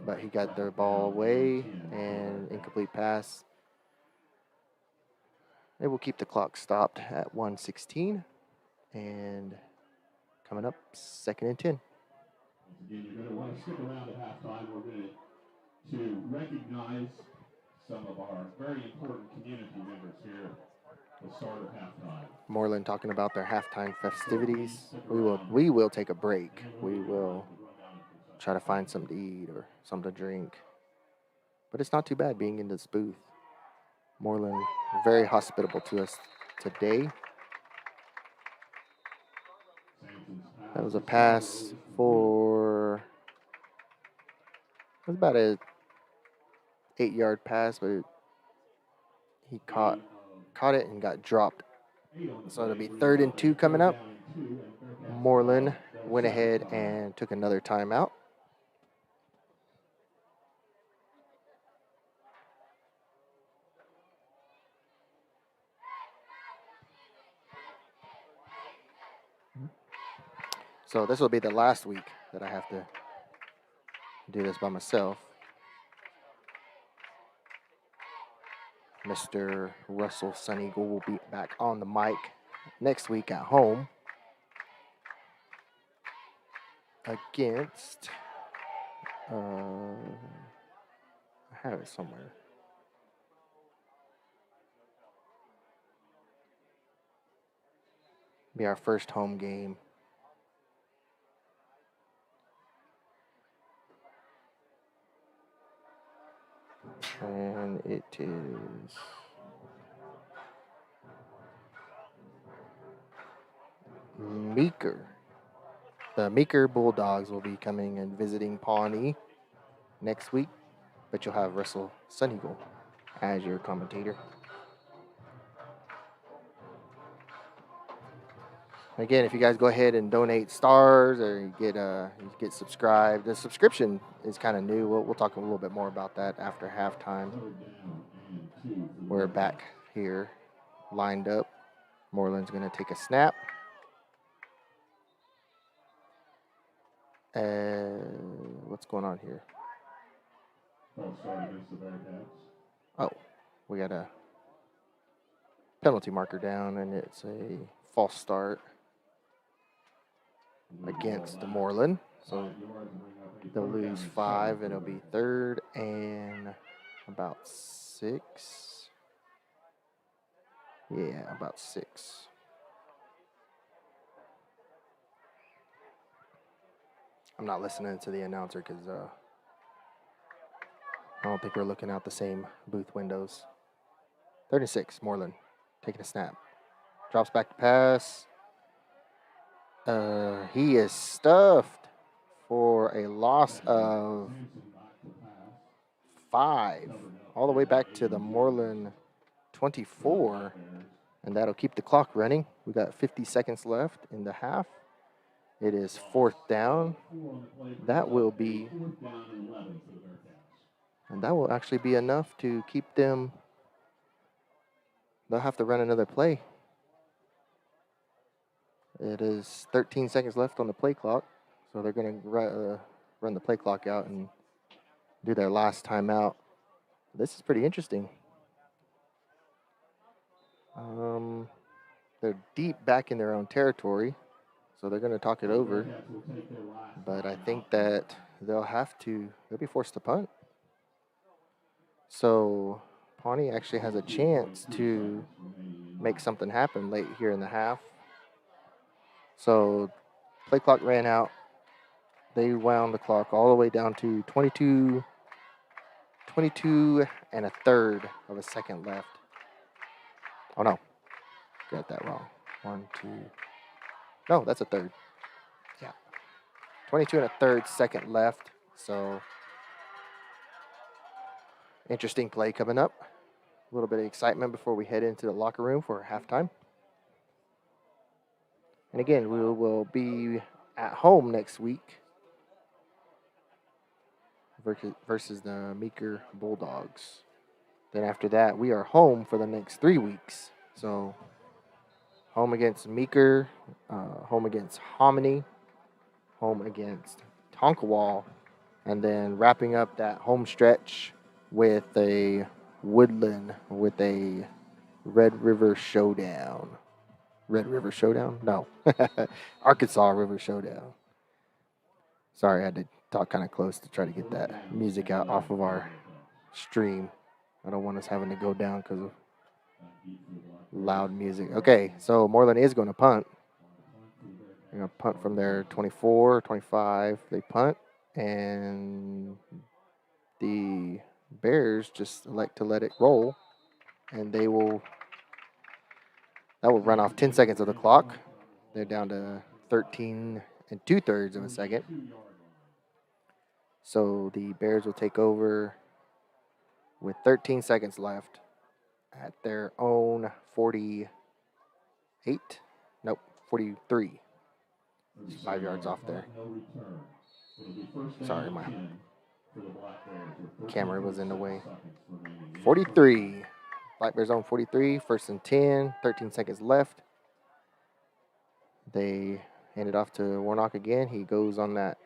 but he got the ball away and incomplete pass. It will keep the clock stopped at 1:16, and coming up, 2nd and 10. Again, you're going to want to stick around at halftime. We're going to recognize some of our very important community members here at the start of halftime. Mooreland talking about their halftime festivities. We will take a break. We will try to find something to eat or something to drink. But it's not too bad being in this booth. Mooreland very hospitable to us today. That was a pass for, it was about a 8-yard pass, but he caught it and got dropped. So it'll be 3rd and 2 coming up. Mooreland went ahead and took another timeout. So this will be the last week that I have to do this by myself. Mr. Russell Sun Eagle will be back on the mic next week at home against, I have it somewhere. Be our first home game. And it is Meeker. The Meeker Bulldogs will be coming and visiting Pawnee next week, but you'll have Russell Sun Eagle as your commentator. Again, if you guys go ahead and donate stars or you get subscribed, the subscription is kind of new. We'll talk a little bit more about that after halftime. We're back here, lined up. Mooreland's going to take a snap. What's going on here? Oh, we got a penalty marker down, and it's a false start against the Mooreland. So they'll lose 5, and it'll be 3rd and about 6. Yeah, about 6. I'm not listening to the announcer because I don't think we're looking out the same booth windows. 3rd and 6, Mooreland taking a snap. Drops back to pass. He is stuffed for a loss of 5, all the way back to the Mooreland 24, and that'll keep the clock running. We got 50 seconds left in the half. It is 4th down. That will be, and that will actually be enough to keep them. They'll have to run another play. It is 13 seconds left on the play clock, so they're going to run the play clock out and do their last timeout. This is pretty interesting. They're deep back in their own territory, so they're going to talk it over. But I think that they'll be forced to punt. So Pawnee actually has a chance to make something happen late here in the half. So play clock ran out. They wound the clock all the way down to 22 and a third of a second left. Oh, no. Got that wrong. 1, 2. No, that's a third. Yeah. 22 and a third second left. So interesting play coming up. A little bit of excitement before we head into the locker room for halftime. And again, we will be at home next week versus the Meeker Bulldogs. Then after that, we are home for the next 3 weeks. So home against Meeker, home against Hominy, home against Tonkawa, and then wrapping up that home stretch with a Woodland with a Red River Showdown. Red River Showdown? No. Arkansas River Showdown. Sorry, I had to talk kind of close to try to get that music out off of our stream. I don't want us having to go down because of loud music. Okay, so Mooreland is going to punt. They're going to punt from their 24, 25. They punt, and the Bears just elect to let it roll, and that will run off 10 seconds of the clock. They're down to 13 and 2/3 of a second. So the Bears will take over with 13 seconds left at their own 48. Nope, 43. 5 yards off there. Sorry, my camera was in the way. 43. Black Bears own 43. 1st and 10. 13 seconds left. They hand it off to Warnock again. He goes on that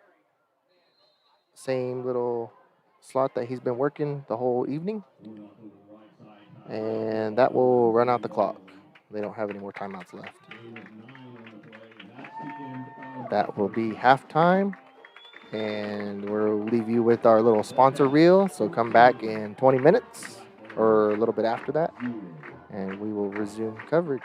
same little slot that he's been working the whole evening. And that will run out the clock. They don't have any more timeouts left. That will be halftime. And we'll leave you with our little sponsor reel. So come back in 20 minutes or a little bit after that, and we will resume coverage.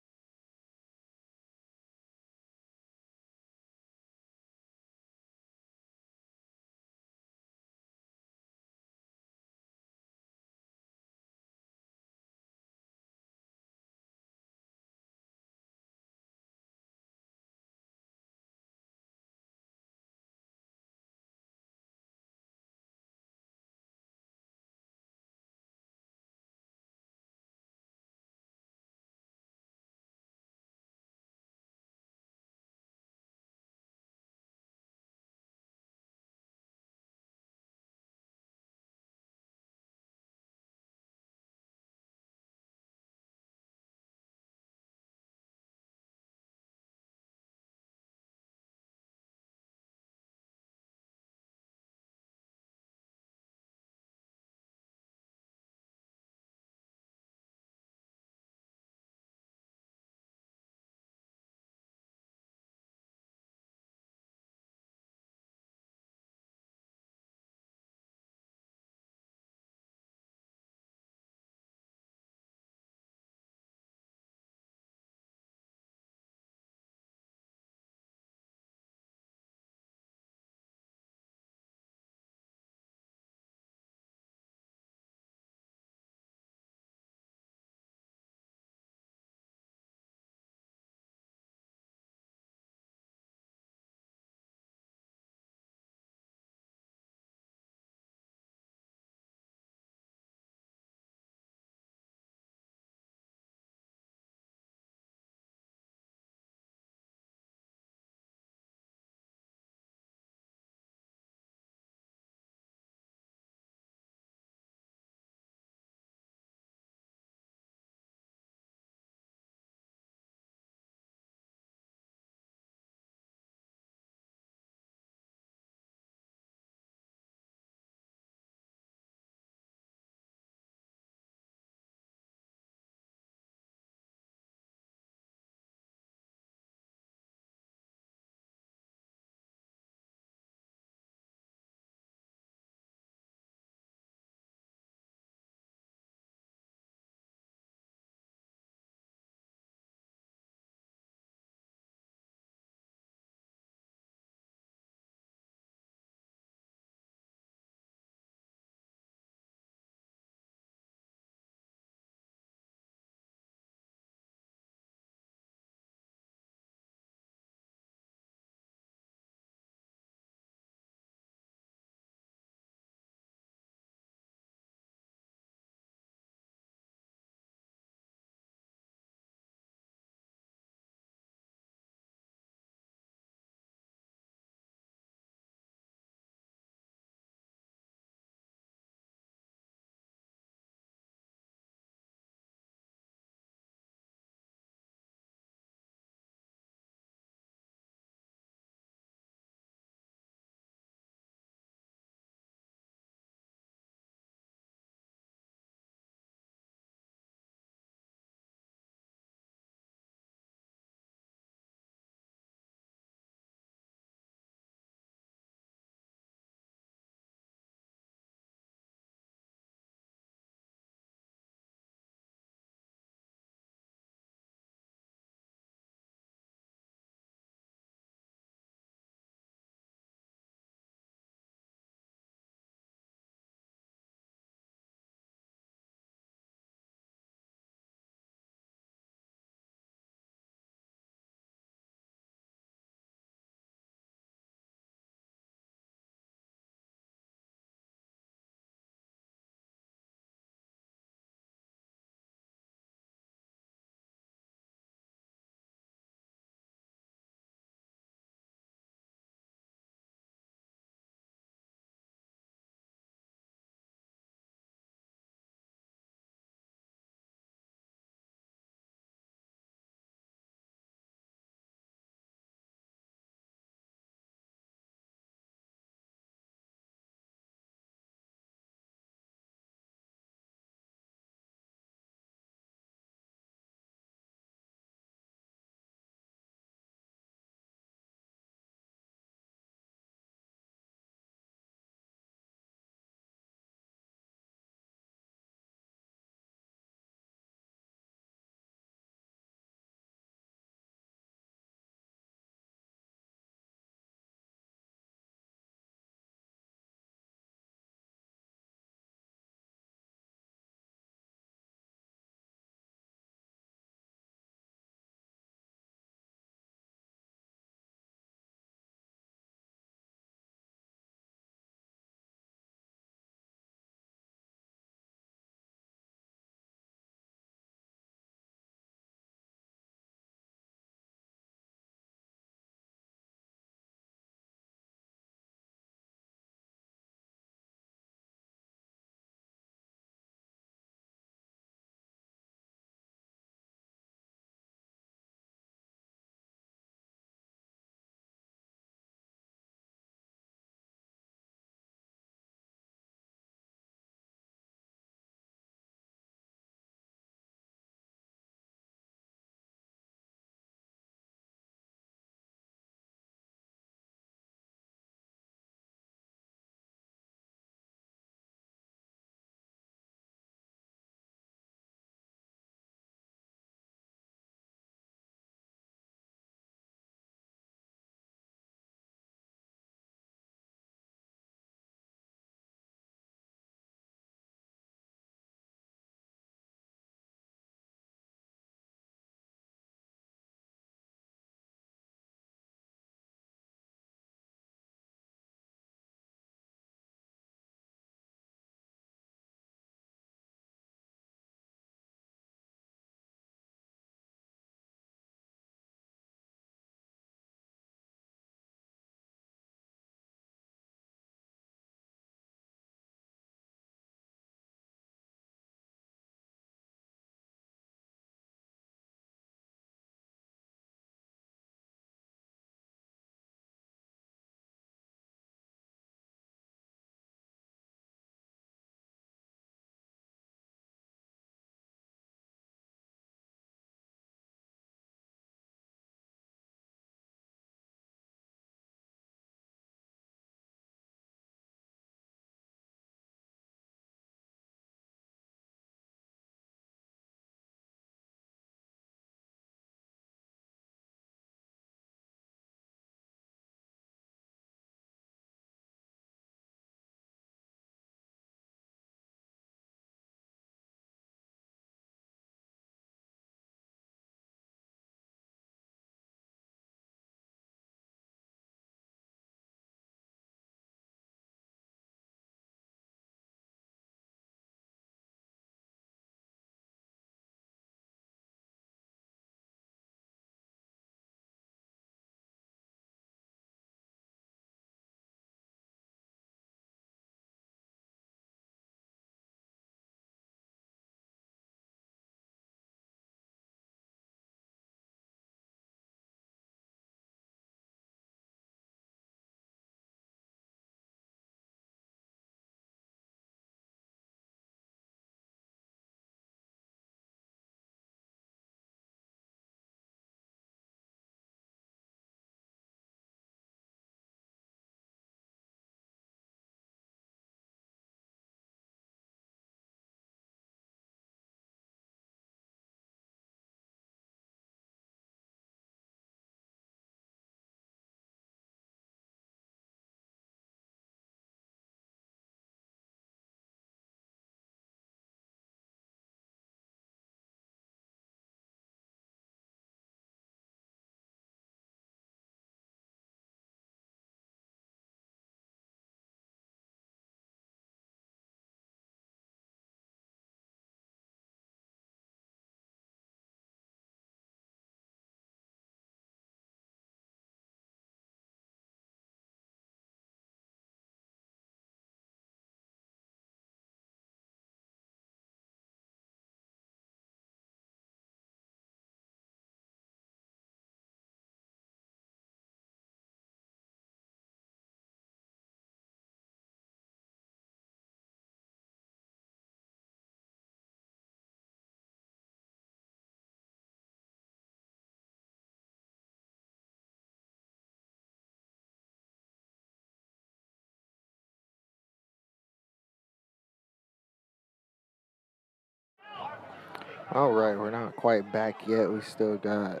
All right, we're not quite back yet. We still got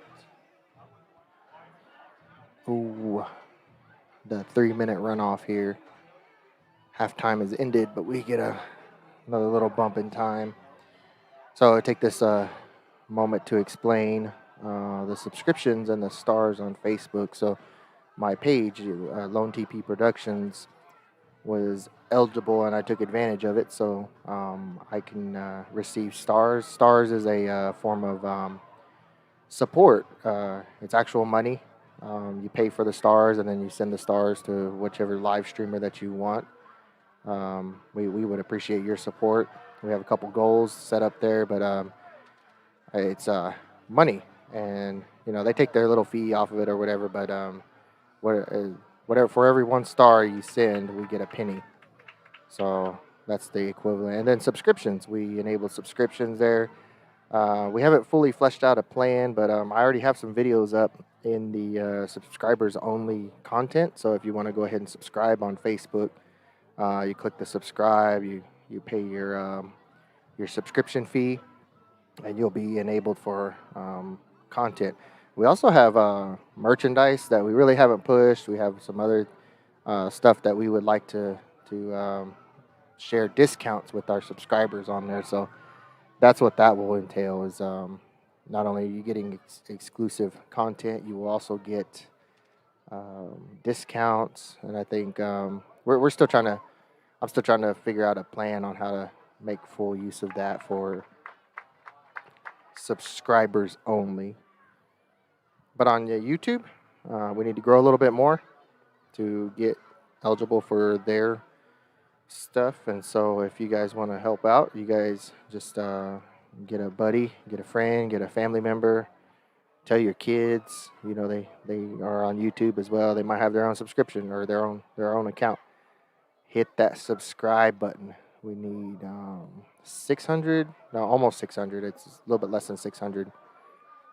the 3-minute runoff here. Halftime is ended, but we get another little bump in time. So I take this moment to explain the subscriptions and the stars on Facebook. So my page, Lone TP Productions, was eligible and I took advantage of it. So I can receive stars. Stars is a form of support. It's actual money. You pay for the stars and then you send the stars to whichever live streamer that you want. We would appreciate your support. We have a couple goals set up there, but it's money, and they take their little fee off of it or whatever. But whatever, for every 1 star you send, we get a penny. So that's the equivalent. And then subscriptions, we enable subscriptions there. We haven't fully fleshed out a plan, but I already have some videos up in the subscribers only content. So if you want to go ahead and subscribe on Facebook, you click the subscribe, you pay your subscription fee, and you'll be enabled for content. We also have merchandise that we really haven't pushed. We have some other stuff that we would like to share discounts with our subscribers on there. So that's what that will entail is not only are you getting exclusive content, you will also get discounts. And I think we're still trying to, I'm still trying to figure out a plan on how to make full use of that for subscribers only. But on YouTube, we need to grow a little bit more to get eligible for their stuff. And so if you guys want to help out, you guys just get a buddy, get a friend, get a family member, tell your kids, they are on YouTube as well. They might have their own subscription or their own account. Hit that subscribe button. We need 600, no, almost 600. It's a little bit less than 600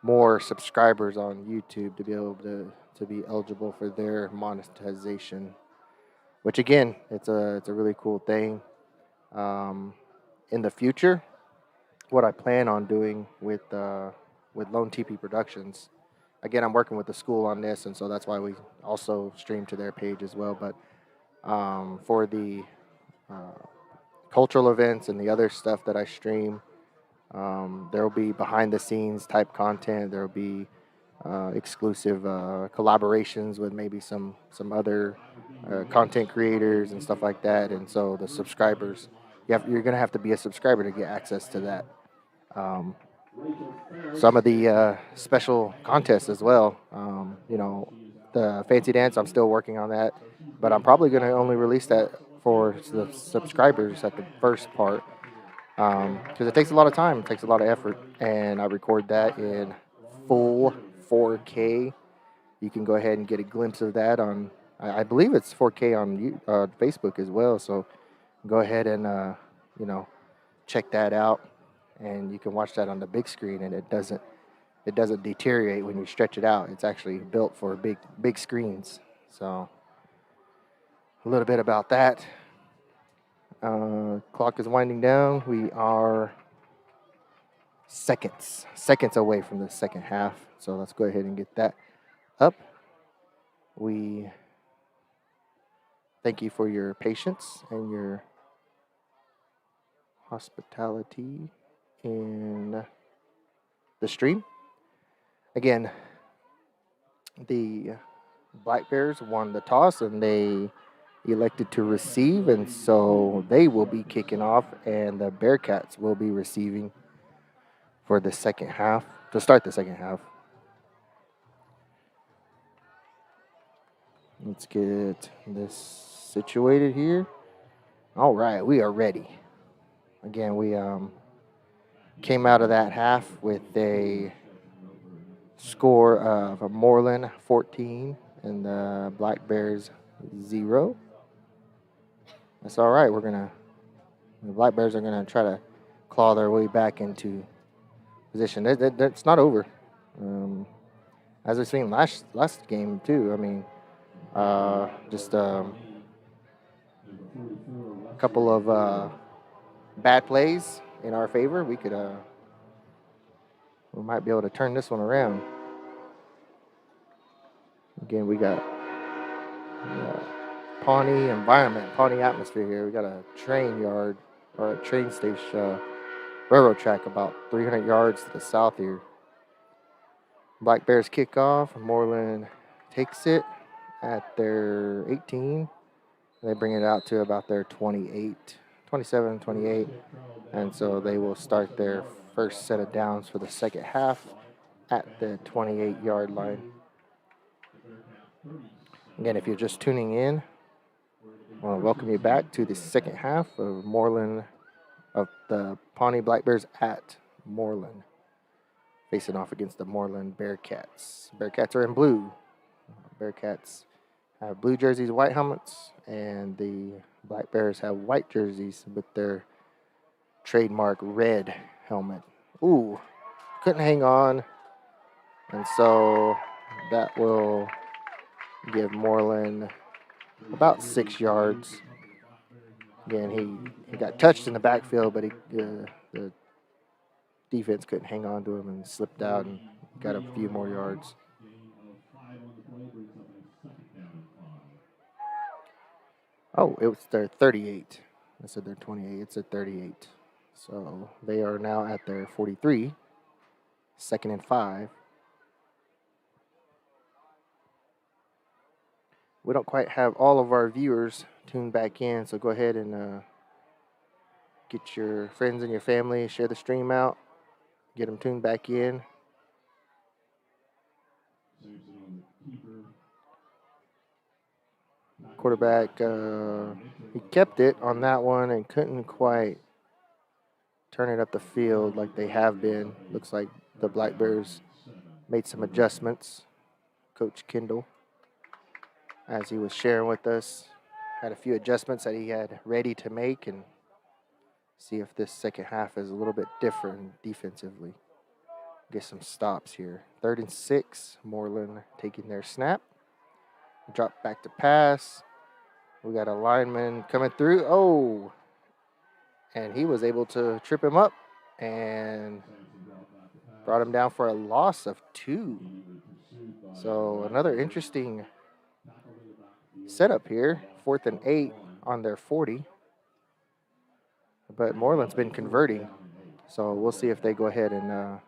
more subscribers on YouTube to be able to be eligible for their monetization. Which again, it's a really cool thing. In the future, what I plan on doing with Lone TP Productions, again, I'm working with the school on this, and so that's why we also stream to their page as well. But for the cultural events and the other stuff that I stream, there will be behind the scenes type content. There will be exclusive collaborations with maybe some other content creators and stuff like that. And so the subscribers, you're going to have to be a subscriber to get access to that. Some of the special contests as well. The fancy dance, I'm still working on that, but I'm probably going to only release that for the subscribers at the first part, because it takes a lot of time, it takes a lot of effort, and I record that in full 4K. You can go ahead and get a glimpse of that on, I believe it's 4K on Facebook as well. So go ahead and check that out, and you can watch that on the big screen, and it doesn't deteriorate when you stretch it out. It's actually built for big screens. So a little bit about that. Clock is winding down. We are seconds away from the second half. So let's go ahead and get that up. We thank you for your patience and your hospitality in the stream. Again, the Black Bears won the toss and they elected to receive, and so they will be kicking off, and the Bearcats will be receiving for the second half, to start the second half. Let's get this situated here. All right, we are ready. Again, we came out of that half with a score of a Mooreland 14 and the Black Bears 0. That's all right. The Black Bears are gonna try to claw their way back into position. That's not over. As we've seen last game too. I mean, just a couple of bad plays in our favor. We could We might be able to turn this one around. Again, we got Pawnee environment, Pawnee atmosphere here. We got a train yard or a train station, railroad track about 300 yards to the south here. Black Bears kick off. Mooreland takes it at their 18. They bring it out to about their 28, 27, 28. And so they will start their first set of downs for the second half at the 28-yard line. Again, if you're just tuning in, I want to welcome you back to the second half of the Pawnee Black Bears at Mooreland, facing off against the Mooreland Bearcats. Bearcats are in blue. Bearcats have blue jerseys, white helmets, and the Black Bears have white jerseys with their trademark red helmet. Ooh, couldn't hang on, and so that will give Mooreland about 6 yards. Again, he got touched in the backfield, but the defense couldn't hang on to him and slipped out and got a few more yards. Oh, it was their 38. I said their 28. It's a 38. So they are now at their 43. 2nd and 5. We don't quite have all of our viewers tuned back in, so go ahead and get your friends and your family, share the stream out, get them tuned back in. Quarterback, he kept it on that one and couldn't quite turn it up the field like they have been. Looks like the Black Bears made some adjustments. Coach Kendall, as he was sharing with us, had a few adjustments that he had ready to make and see if this second half is a little bit different defensively. Get some stops here. 3rd and 6, Mooreland taking their snap. Drop back to pass. We got a lineman coming through. Oh, and he was able to trip him up and brought him down for a loss of 2. So another interesting setup here. 4th and 8 on their 40. But Mooreland's been converting. So we'll see if they go ahead and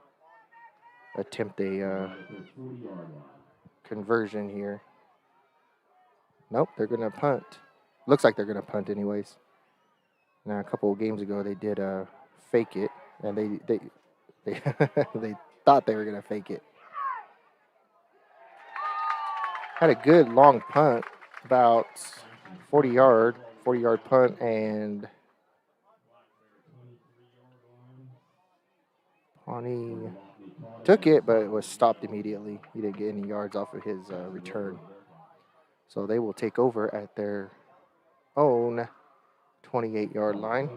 attempt a conversion here. Nope, they're going to punt. Looks like they're going to punt anyways. Now, a couple of games ago, they did fake it, and they they thought they were going to fake it. Had a good long punt, about 40-yard punt, and Pawnee took it, but it was stopped immediately. He didn't get any yards off of his return. So they will take over at their own 28-yard line.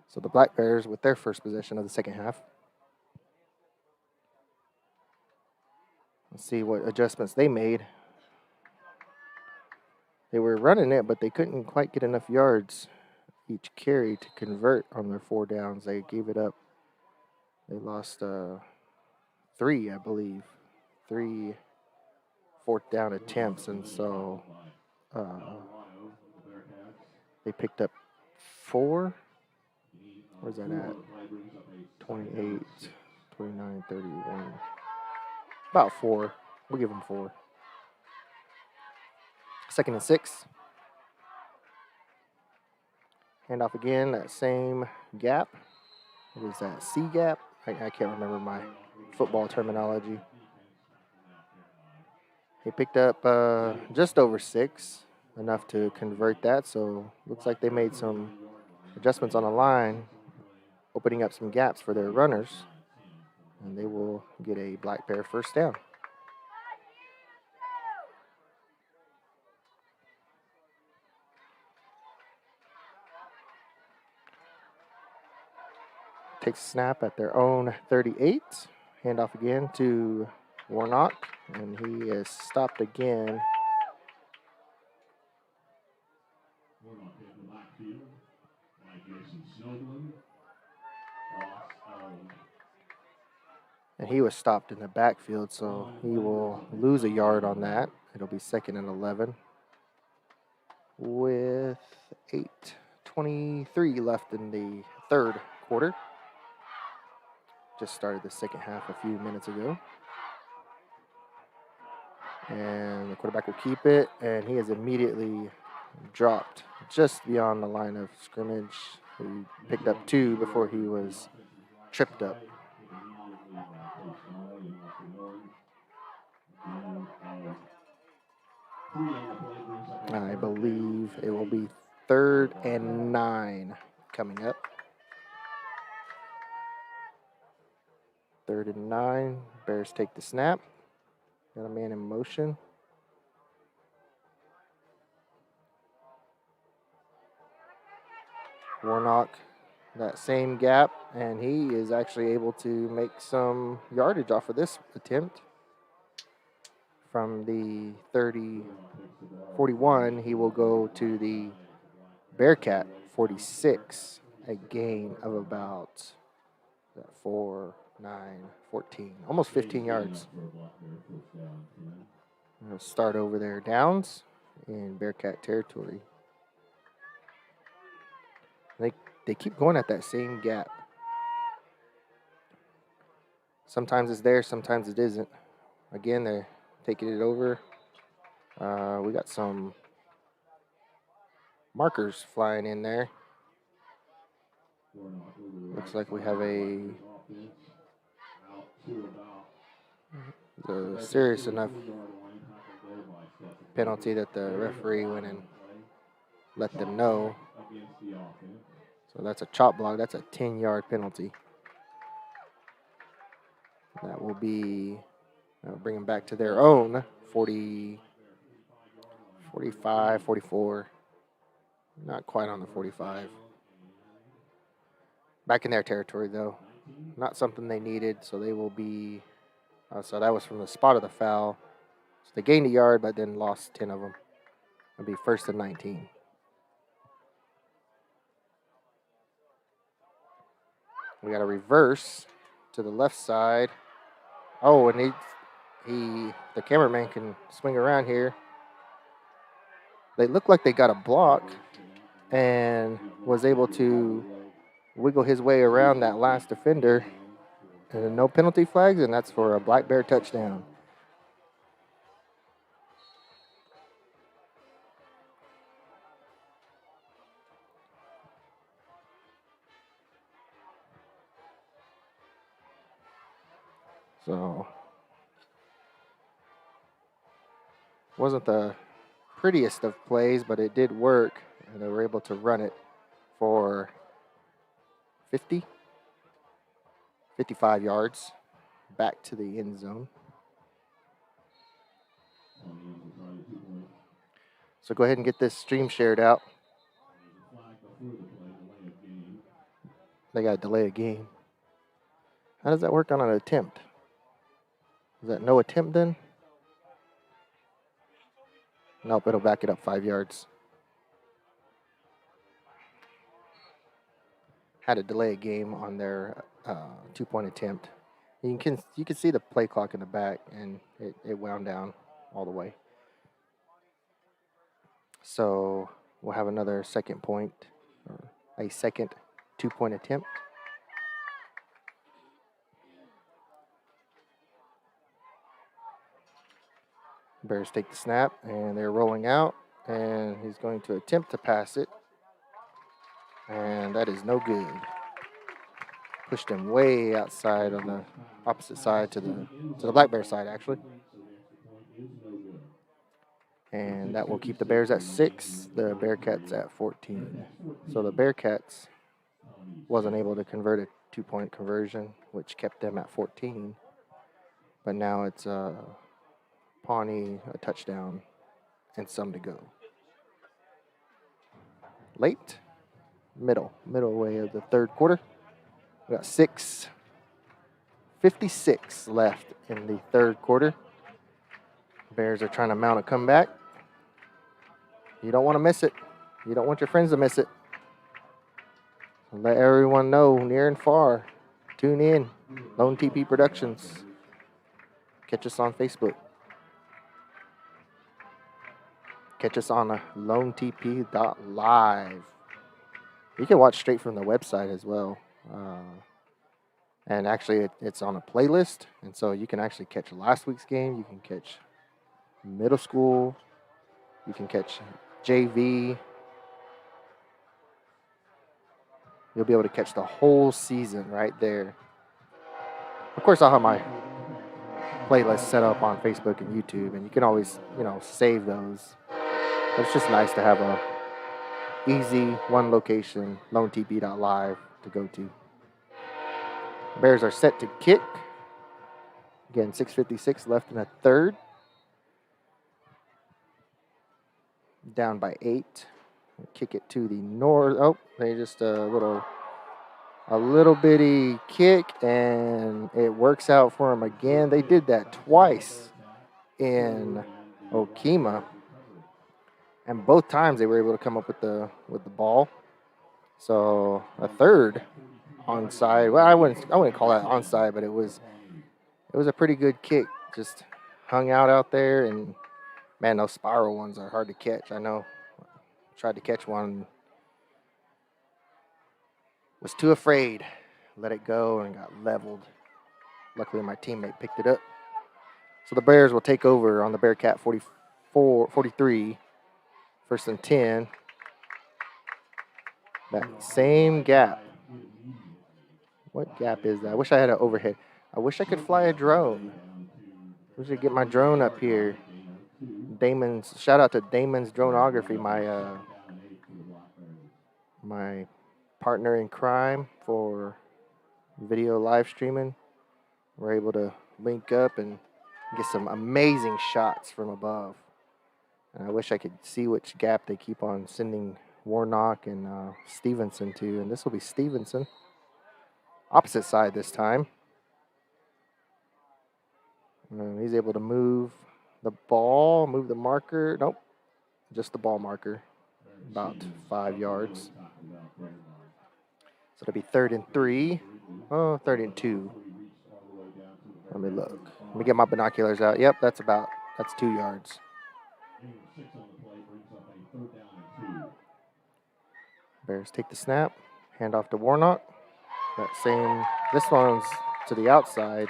So the Black Bears with their first possession of the second half. Let's see what adjustments they made. They were running it, but they couldn't quite get enough yards each carry to convert on their 4 downs. They gave it up. They lost 3, I believe. 3 4th down attempts, and so they picked up 4. Where's that at? 28, 29, 31. About 4. We'll give them 4. 2nd and 6. Handoff again, that same gap. What is that, C gap? I can't remember my football terminology. He picked up just over 6, enough to convert that. So looks like they made some adjustments on the line, opening up some gaps for their runners. And they will get a Black Bear first down. Takes a snap at their own 38. Handoff again to Warnock, and he is stopped again. And he was stopped in the backfield, so he will lose a yard on that. It'll be 2nd and 11 with 8:23 left in the third quarter. Just started the second half a few minutes ago. And the quarterback will keep it, and he is immediately dropped just beyond the line of scrimmage. He picked up 2 before he was tripped up. I believe it will be 3rd and 9 coming up. 3rd and 9. Bears take the snap. Got a man in motion. Warnock, that same gap, and he is actually able to make some yardage off of this attempt. From the 41, he will go to the Bearcat 46, a gain of about 4, 9, 14, almost 15 yards. We'll start over their downs in Bearcat territory. They keep going at that same gap. Sometimes it's there, sometimes it isn't. Again, they're taking it over. We got some markers flying in there. Looks like we have a serious enough penalty that the referee went and let them know. So that's a chop block. That's a 10-yard penalty. That will be bring them back to their own 40, 45, 44. Not quite on the 45. Back in their territory, though. Not something they needed, so they will be. So that was from the spot of the foul. So they gained a yard, but then lost 10 of them. It'll be 1st and 19. We got a reverse to the left side. Oh, and the cameraman can swing around here. They look like they got a block and was able to wiggle his way around that last defender. And no penalty flags, and that's for a Black Bear touchdown. So, wasn't the prettiest of plays, but it did work, and they were able to run it for 55 yards back to the end zone. So go ahead and get this stream shared out. They got to delay a game. How does that work on an attempt? Is that no attempt then? Nope, it'll back it up 5 yards. Had to delay a game on their 2-point attempt. You can see the play clock in the back, and it wound down all the way. So we'll have another second point, or a second 2-point attempt. Bears take the snap, and they're rolling out, and he's going to attempt to pass it, and that is no good. Pushed him way outside on the opposite side to the Black Bear side, actually. And that will keep the Bears at 6, the Bearcats at 14. So the Bearcats wasn't able to convert a 2-point conversion, which kept them at 14. But now it's Pawnee a touchdown and some to go. Middle way of the third quarter. We got 6:56 left in the third quarter. Bears are trying to mount a comeback. You don't want to miss it. You don't want your friends to miss it. Let everyone know near and far. Tune in. Lone TP Productions. Catch us on Facebook. Catch us on lonetp.live. You can watch straight from the website as well. And actually, it's on a playlist. And so you can actually catch last week's game. You can catch middle school. You can catch JV. You'll be able to catch the whole season right there. Of course, I'll have my playlist set up on Facebook and YouTube, and you can always, save those. But it's just nice to have a easy one location, lonetp.live, to go to. Bears are set to kick. Again, 6:56 left in the third. Down by 8. Kick it to the north. Oh, they just a little bitty kick, and it works out for them again. They did that twice in Okima, and both times they were able to come up with the ball. So a third onside. Well, I wouldn't call that onside, but it was a pretty good kick. Just hung out there, and man, those spiral ones are hard to catch. I know. Tried to catch one. Was too afraid. Let it go and got leveled. Luckily, my teammate picked it up. So the Bears will take over on the Bearcat 43. First and 10. That same gap. What gap is that? I wish I had an overhead. I wish I could fly a drone. I wish I could get my drone up here. Shout out to Damon's Droneography, my partner in crime for video live streaming. We're able to link up and get some amazing shots from above. And I wish I could see which gap they keep on sending Warnock and Stevenson to. And this will be Stevenson. Opposite side this time. And he's able to move the ball, move the marker. Nope, just the ball marker. About 5 yards. So it'll be 3rd and 3. Oh, 3rd and 2. Let me look. Let me get my binoculars out. Yep, that's 2 yards. Bears take the snap. Hand off to Warnock. This one's to the outside.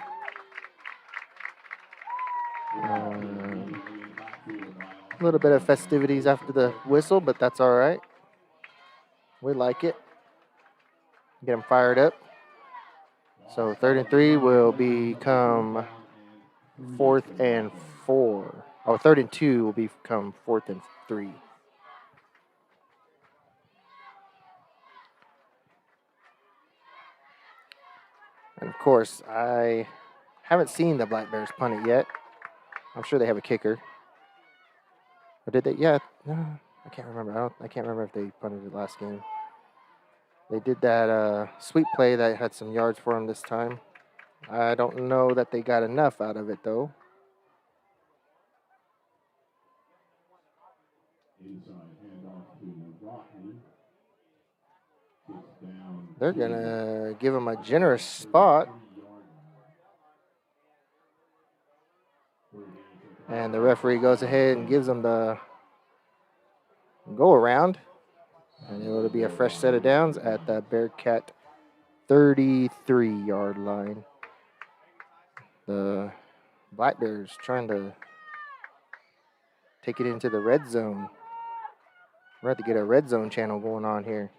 A little bit of festivities after the whistle, but that's all right. We like it. Get them fired up. So 3rd and 3 will become 4th and 4. Oh, 3rd and 2 will become 4th and 3. And of course, I haven't seen the Black Bears punt it yet. I'm sure they have a kicker. Or did they? Yeah. No, I can't remember. I can't remember if they punted it last game. They did that sweep play that had some yards for them this time. I don't know that they got enough out of it, though. They're going to give him a generous spot. And the referee goes ahead and gives them the go around. And it'll be a fresh set of downs at the Bearcat 33-yard line. The Black Bears trying to take it into the red zone. We're going to get a red zone channel going on here.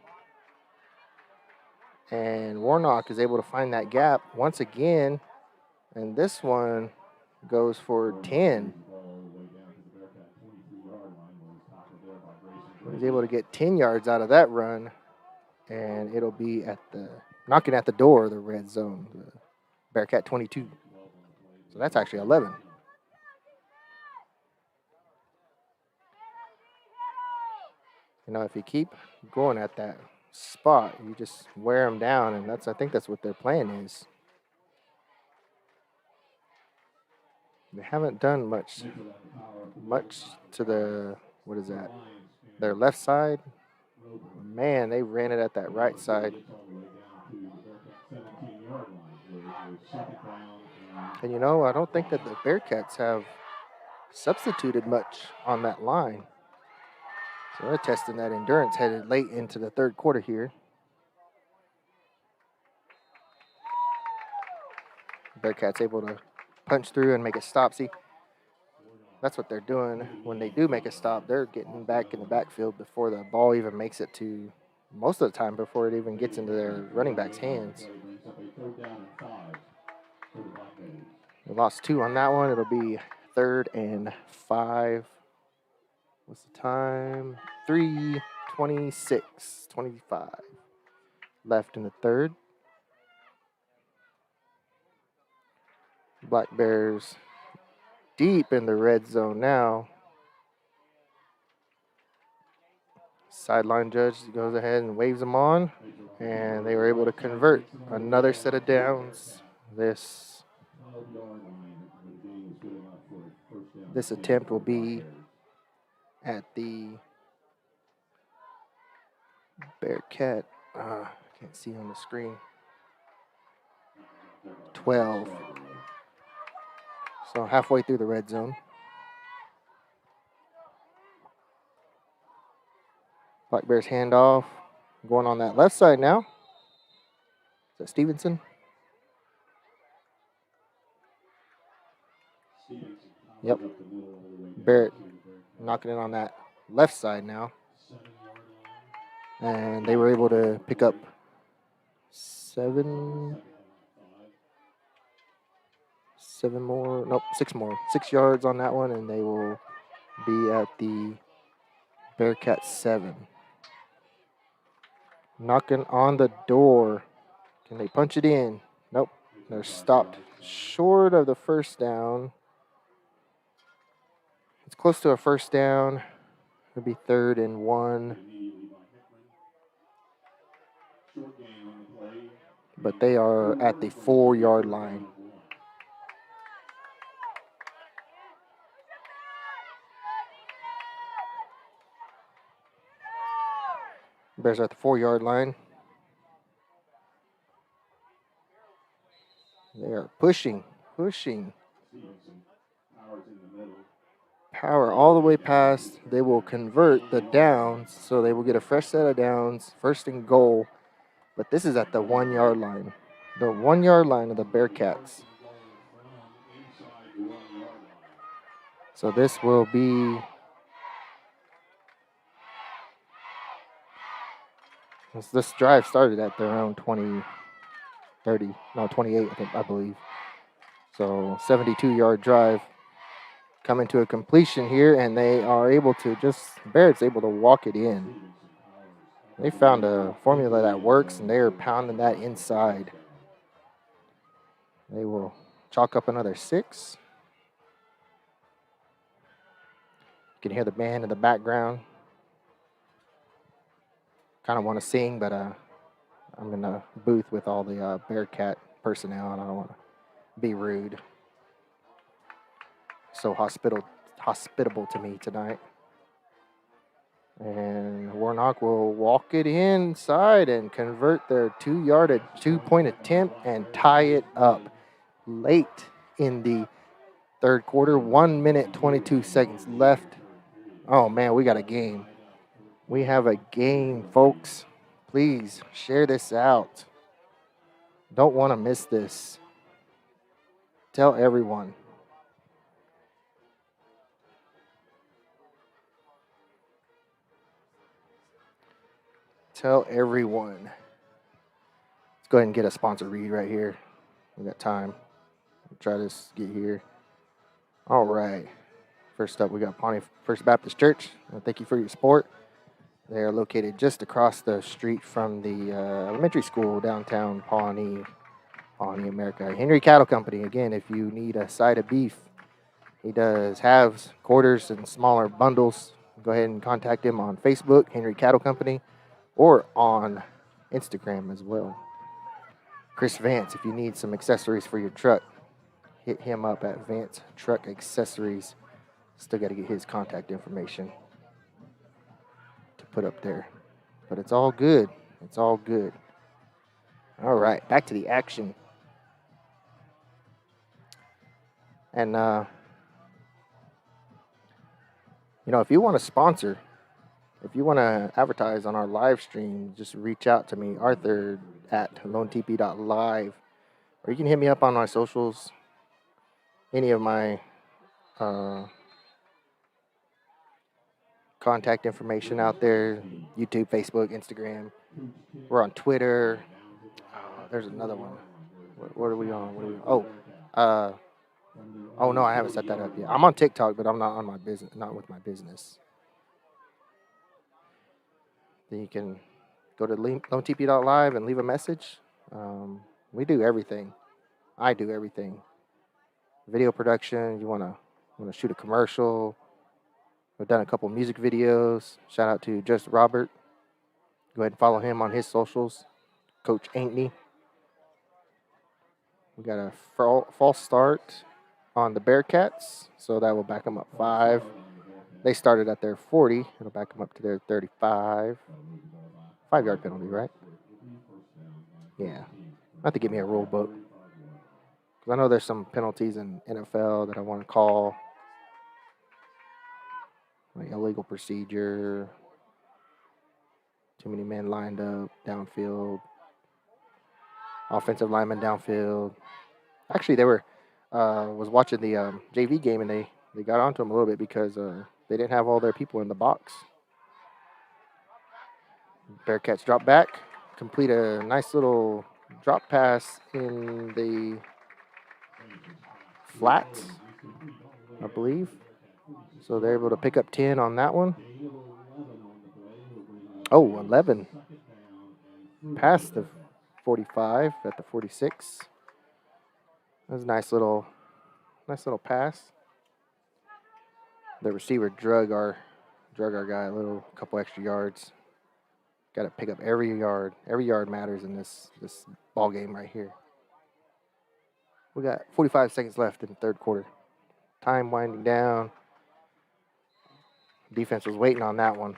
And Warnock is able to find that gap once again. And this one goes for 10. He's able to get 10 yards out of that run. And it'll be knocking at the door of the red zone, the Bearcat 22. So that's actually 11. If you keep going at that spot, you just wear them down, and I think that's what their plan is. They haven't done much to their left side. Man, they ran it at that right side. All the way down to the Bearcats 17-yard line, where it was second down and And you know, I don't think that the Bearcats have substituted much on that line. So they're testing that endurance headed late into the third quarter here. Bearcats able to punch through and make a stop. See, that's what they're doing. When they do make a stop, they're getting back in the backfield before the ball even makes it to, most of the time, before it even gets into their running back's hands. play brings up a third down and 5 for the Black Bears. We lost 2 on that one. It'll be 3rd and 5. What's the time? 3:26, 25 left in the third. Black Bears deep in the red zone now. Sideline judge goes ahead and waves them on, and they were able to convert another set of downs. This 12-yard line, but the game was good enough for a first down. This attempt will be at the Bearcat, I can't see on the screen, 12. So halfway through the red zone. Black Bears handoff, going on that left side now. Is that Stevenson? Yep. Barrett knocking it on that left side now. And they were able to pick up 6 more. 6 yards on that one, and they will be at the Bearcat 7. Knocking on the door. Can they punch it in? Nope. They're stopped short of the first down. It's close to a first down. It'll be 3rd and 1. But they are at the 4-yard line. Bears are at the 4-yard line. They are pushing. Power all the way past. They will convert the downs, so they will get a fresh set of downs, 1st and goal. But this is at the 1-yard line. The 1-yard line of the Bearcats. So this will be, this drive started at their own 28, I believe. So 72-yard drive coming to a completion here, and they are able to Barrett's able to walk it in. They found a formula that works, and they are pounding that inside. They will chalk up another 6. You can hear the band in the background. Kind of want to sing, but I'm in a booth with all the Bearcat personnel, and I don't want to be rude. So hospitable to me tonight. And Warnock will walk it inside and convert their 2-point attempt and tie it up late in the third quarter. 1 minute, 22 seconds left. Oh, man, we got a game. We have a game, folks. Please share this out. Don't want to miss this. Tell everyone. Tell everyone. Let's go ahead and get a sponsor read right here. We got time. We'll try this, get here. All right. First up, we got Pawnee First Baptist Church. Thank you for your support. They are located just across the street from the elementary school downtown Pawnee, America. Henry Cattle Company. Again, if you need a side of beef, he does halves, quarters, and smaller bundles. Go ahead and contact him on Facebook, Henry Cattle Company, or on Instagram as well. Chris Vance, if you need some accessories for your truck, hit him up at Vance Truck Accessories. Still got to get his contact information to put up there. but it's all good. It's all good. All right, back to the action. And, if you want to sponsor, if you want to advertise on our live stream, just reach out to me, Arthur at lonetp.live, or you can hit me up on my socials, any of my contact information out there, YouTube, Facebook, Instagram. We're on Twitter. There's another one. What are we on? Oh no, I haven't set that up yet. I'm on TikTok, but I'm not on my business, not with my business. Then you can go to lonetp.live and leave a message. We do everything. I do everything. Video production. You want to shoot a commercial? We've done a couple music videos. Shout out to Just Robert. Go ahead and follow him on his socials. Coach Ankney. We got a false start on the Bearcats, so that will back them up 5. They started at their 40. It'll back them up to their 35. 5-yard penalty, right? Yeah. I have to give me a rule book. Because I know there's some penalties in NFL that I want to call. Like illegal procedure. Too many men lined up downfield. Offensive linemen downfield. Actually, they were was watching the JV game, and they got onto them a little bit because they didn't have all their people in the box. Bearcats drop back, complete a nice little drop pass in the flats, I believe. So they're able to pick up 10 on that one. Oh, 11. Past the 45 at the 46. That was a nice little pass. The receiver drug our guy a couple extra yards. Got to pick up every yard. Every yard matters in this ball game right here. We got 45 seconds left in the third quarter. Time winding down. Defense was waiting on that one. A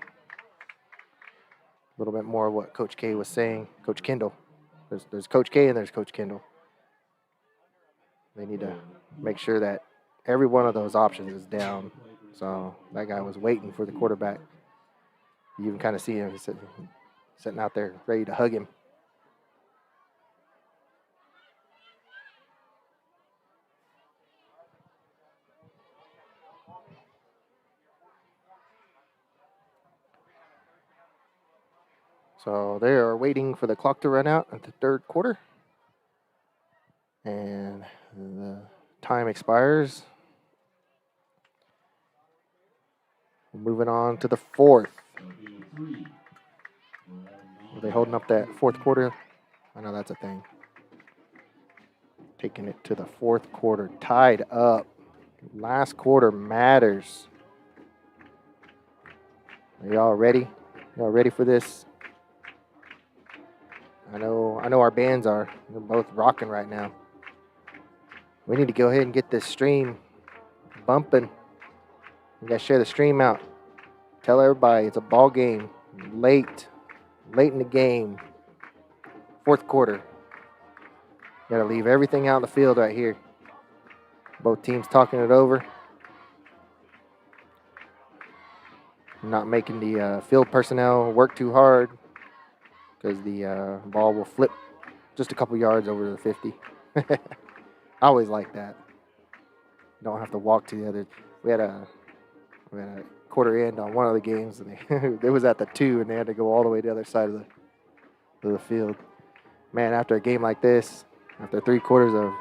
little bit more of what Coach K was saying. Coach Kendall. There's Coach K and there's Coach Kendall. They need to make sure that every one of those options is down. So that guy was waiting for the quarterback. You can kind of see him sitting out there ready to hug him. So they are waiting for the clock to run out at the third quarter. And the time expires. Moving on to the fourth. Are they holding up that fourth quarter? I know that's a thing. Taking it to the fourth quarter. Tied up. Last quarter matters. Are y'all ready? Y'all ready for this? I know our bands are. They're both rocking right now. We need to go ahead and get this stream bumping. We got to share the stream out. Tell everybody it's a ball game. Late in the game. Fourth quarter. Got to leave everything out in the field right here. Both teams talking it over. Not making the field personnel work too hard because the ball will flip just a couple yards over the 50. I always like that. Don't have to walk to the other. We had a quarter end on one of the games, and it was at the 2, and they had to go all the way to the other side of the field. Man, after a game like this, after 3 quarters of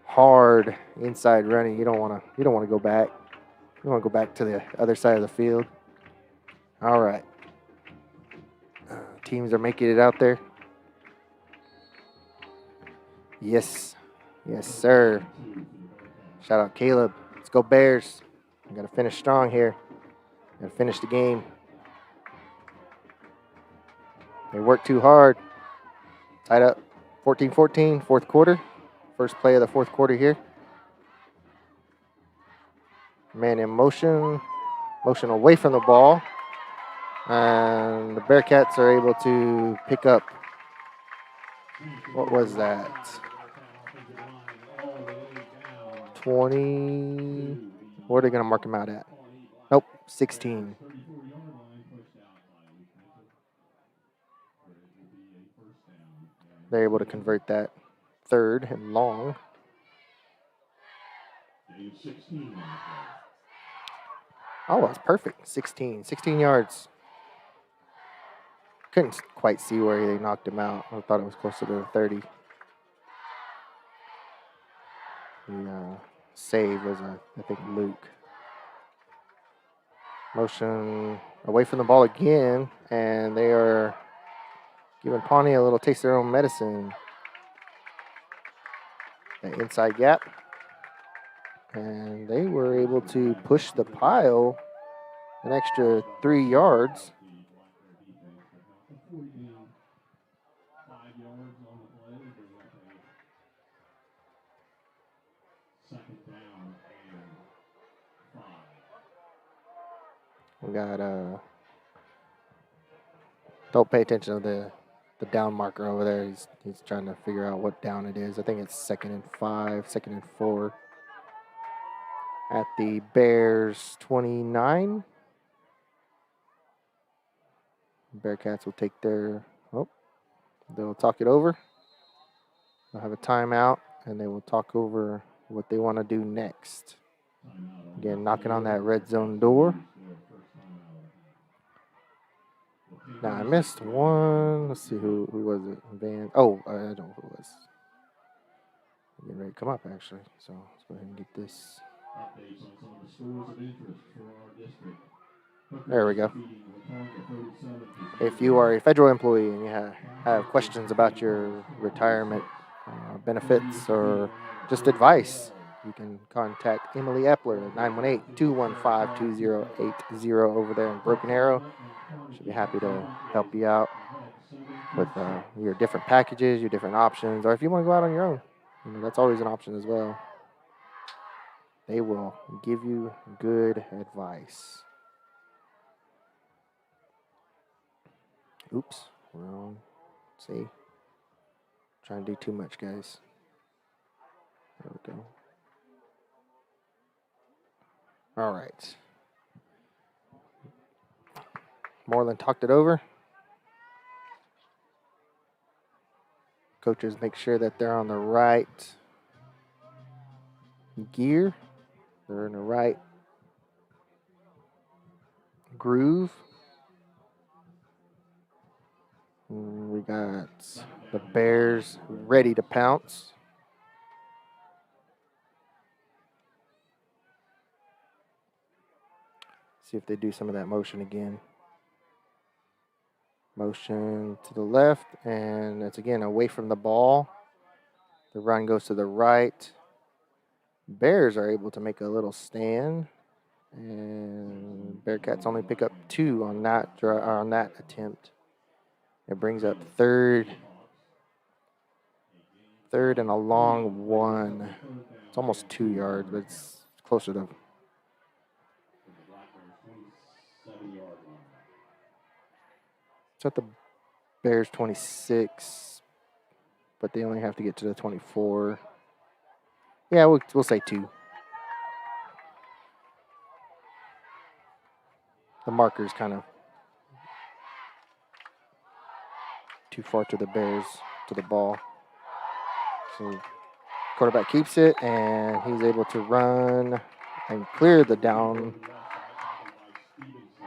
hard inside running, you don't want to go back. You want to go back to the other side of the field. All right. Teams are making it out there. Yes, sir. Shout out Caleb. Let's go Bears. We got to finish strong here. Got to finish the game. They worked too hard. Tied up 14-14, fourth quarter. First play of the fourth quarter here. Man in motion. Motion away from the ball. And the Bearcats are able to pick up, what was that? 20. What are they going to mark them out at? Nope, 16. They're able to convert that third and long. Oh, that's perfect. 16 yards. Couldn't quite see where they knocked him out. I thought it was closer to the 30. The save was, I think, Luke. Motion away from the ball again, and they are giving Pawnee a little taste of their own medicine. The inside gap. And they were able to push the pile an extra 3 yards. We got don't pay attention to the down marker over there. He's trying to figure out what down it is. I think it's 2nd and 5, 2nd and 4. At the Bears 29. Bearcats will take they'll talk it over. They'll have a timeout, and they will talk over what they want to do next. Again, knocking on that red zone door. Now, I missed one. Let's see, who was it? Van. Oh, I don't know who it was. Getting ready to come up, actually. So let's go ahead and get this. There we go. If you are a federal employee and you have questions about your retirement benefits or just advice, you can contact Emily Epler at 918-215-2080 over there in Broken Arrow. She'll be happy to help you out with your different packages, your different options, or if you want to go out on your own, that's always an option as well. They will give you good advice. Oops, wrong. See? Trying to do too much, guys. There we go. All right. Mooreland talked it over. Coaches make sure that they're on the right gear. They're in the right groove. We got the Bears ready to pounce. See if they do some of that motion again. Motion to the left, and it's again away from the ball. The run goes to the right. Bears are able to make a little stand, and Bearcats only pick up 2 on that attempt. It brings up third and a long 1. It's almost 2 yards, but it's closer to. It's at the Bears 26, but they only have to get to the 24. Yeah, we'll say 2. The marker's kind of too far to the Bears, to the ball. So quarterback keeps it, and he's able to run and clear the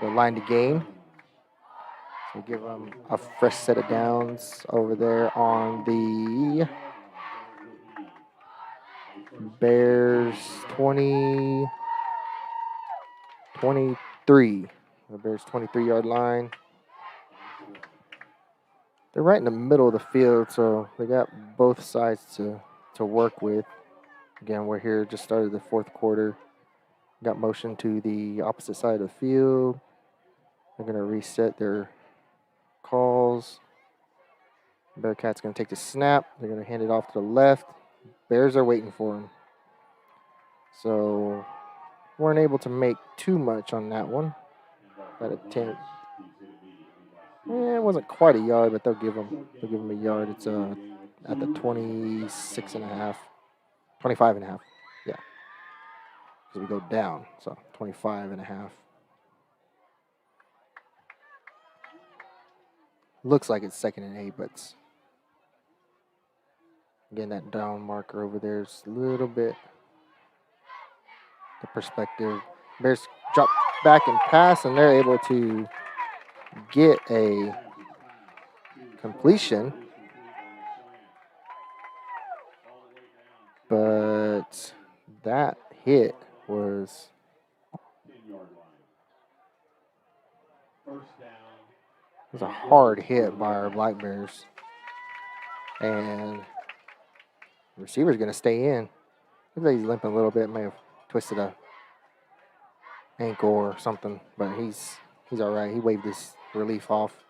line to gain. So give them a fresh set of downs over there on the Bears 23. The Bears 23-yard line. They're right in the middle of the field, so they got both sides to work with. Again, we're here, just started the 4th quarter. Got motion to the opposite side of the field. They're going to reset their calls. Bearcats going to take the snap. They're going to hand it off to the left. Bears are waiting for him. So weren't able to make too much on that one. That attempt. It wasn't quite a yard, but they'll give them a yard. It's at the 26 and a half, 25 and a half. Yeah, because we go down, so 25 and a half. Looks like it's 2nd and 8, but again, that down marker over there is a little bit the perspective. Bears drop back and pass, and they're able to get a completion. But that hit was a hard hit by our Black Bears. And the receiver's going to stay in. Looks like he's limping a little bit. May have twisted a ankle or something, but he's all right. He waved his relief off.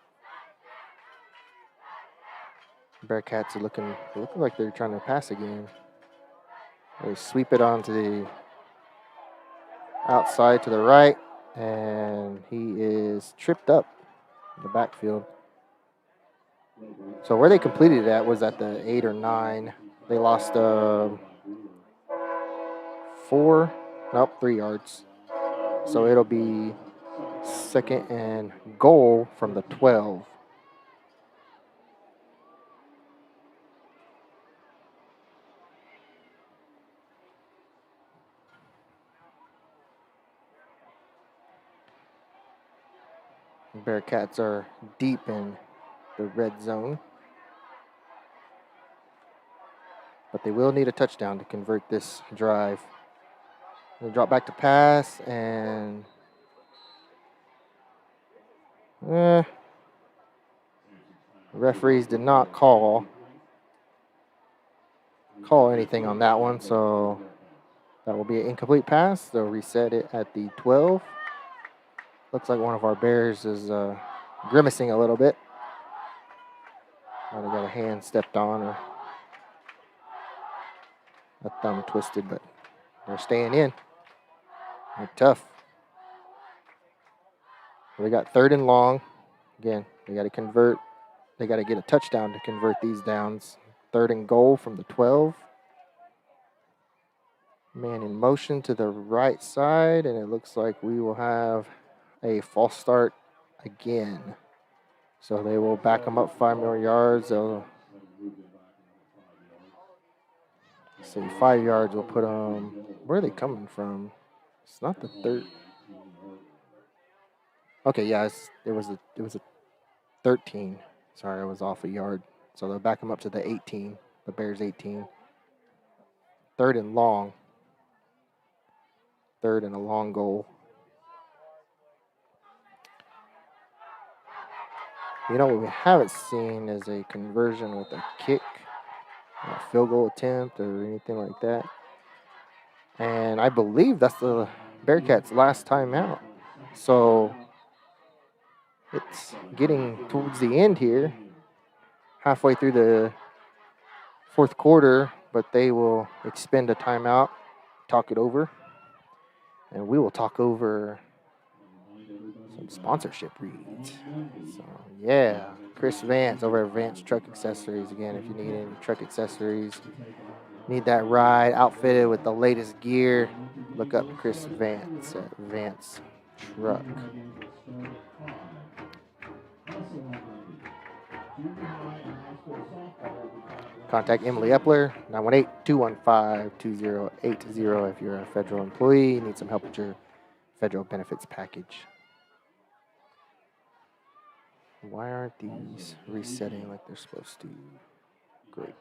Bearcats are looking like they're trying to pass again. They sweep it onto the outside to the right, and he is tripped up in the backfield. So where they completed it at was at the 8 or 9. They lost 3 yards. So it'll be 2nd and goal from the 12. Bearcats are deep in the red zone. But they will need a touchdown to convert this drive. They drop back to pass, and referees did not call anything on that one, so that will be an incomplete pass. They'll reset it at the 12. Looks like one of our Bears is grimacing a little bit. Might have got a hand stepped on or a thumb twisted, but they're staying in. They're tough. We got 3rd and long. Again, they got to convert. They got to get a touchdown to convert these downs. 3rd and goal from the 12. Man in motion to the right side, and it looks like we will have a false start again. So they will back them up 5 more yards. They'll see 5 yards. We'll put them. Where are they coming from? It's not the 3rd. Okay, yeah, it was a 13. Sorry, I was off a yard. So they'll back them up to the 18. The Bears 18. 3rd and long. 3rd and a long goal. You know what we haven't seen is a conversion with a kick, a field goal attempt, or anything like that. And I believe that's the Bearcats' last time out. So it's getting towards the end here, halfway through the 4th quarter, but they will expend a timeout, talk it over, and we will talk over some sponsorship reads. So, yeah, Chris Vance over at Vance Truck Accessories. Again, if you need any truck accessories, need that ride outfitted with the latest gear, look up Chris Vance at Vance Truck. Contact Emily Epler, 918-215-2080 if you're a federal employee, need some help with your federal benefits package. Why aren't these resetting like they're supposed to? Great.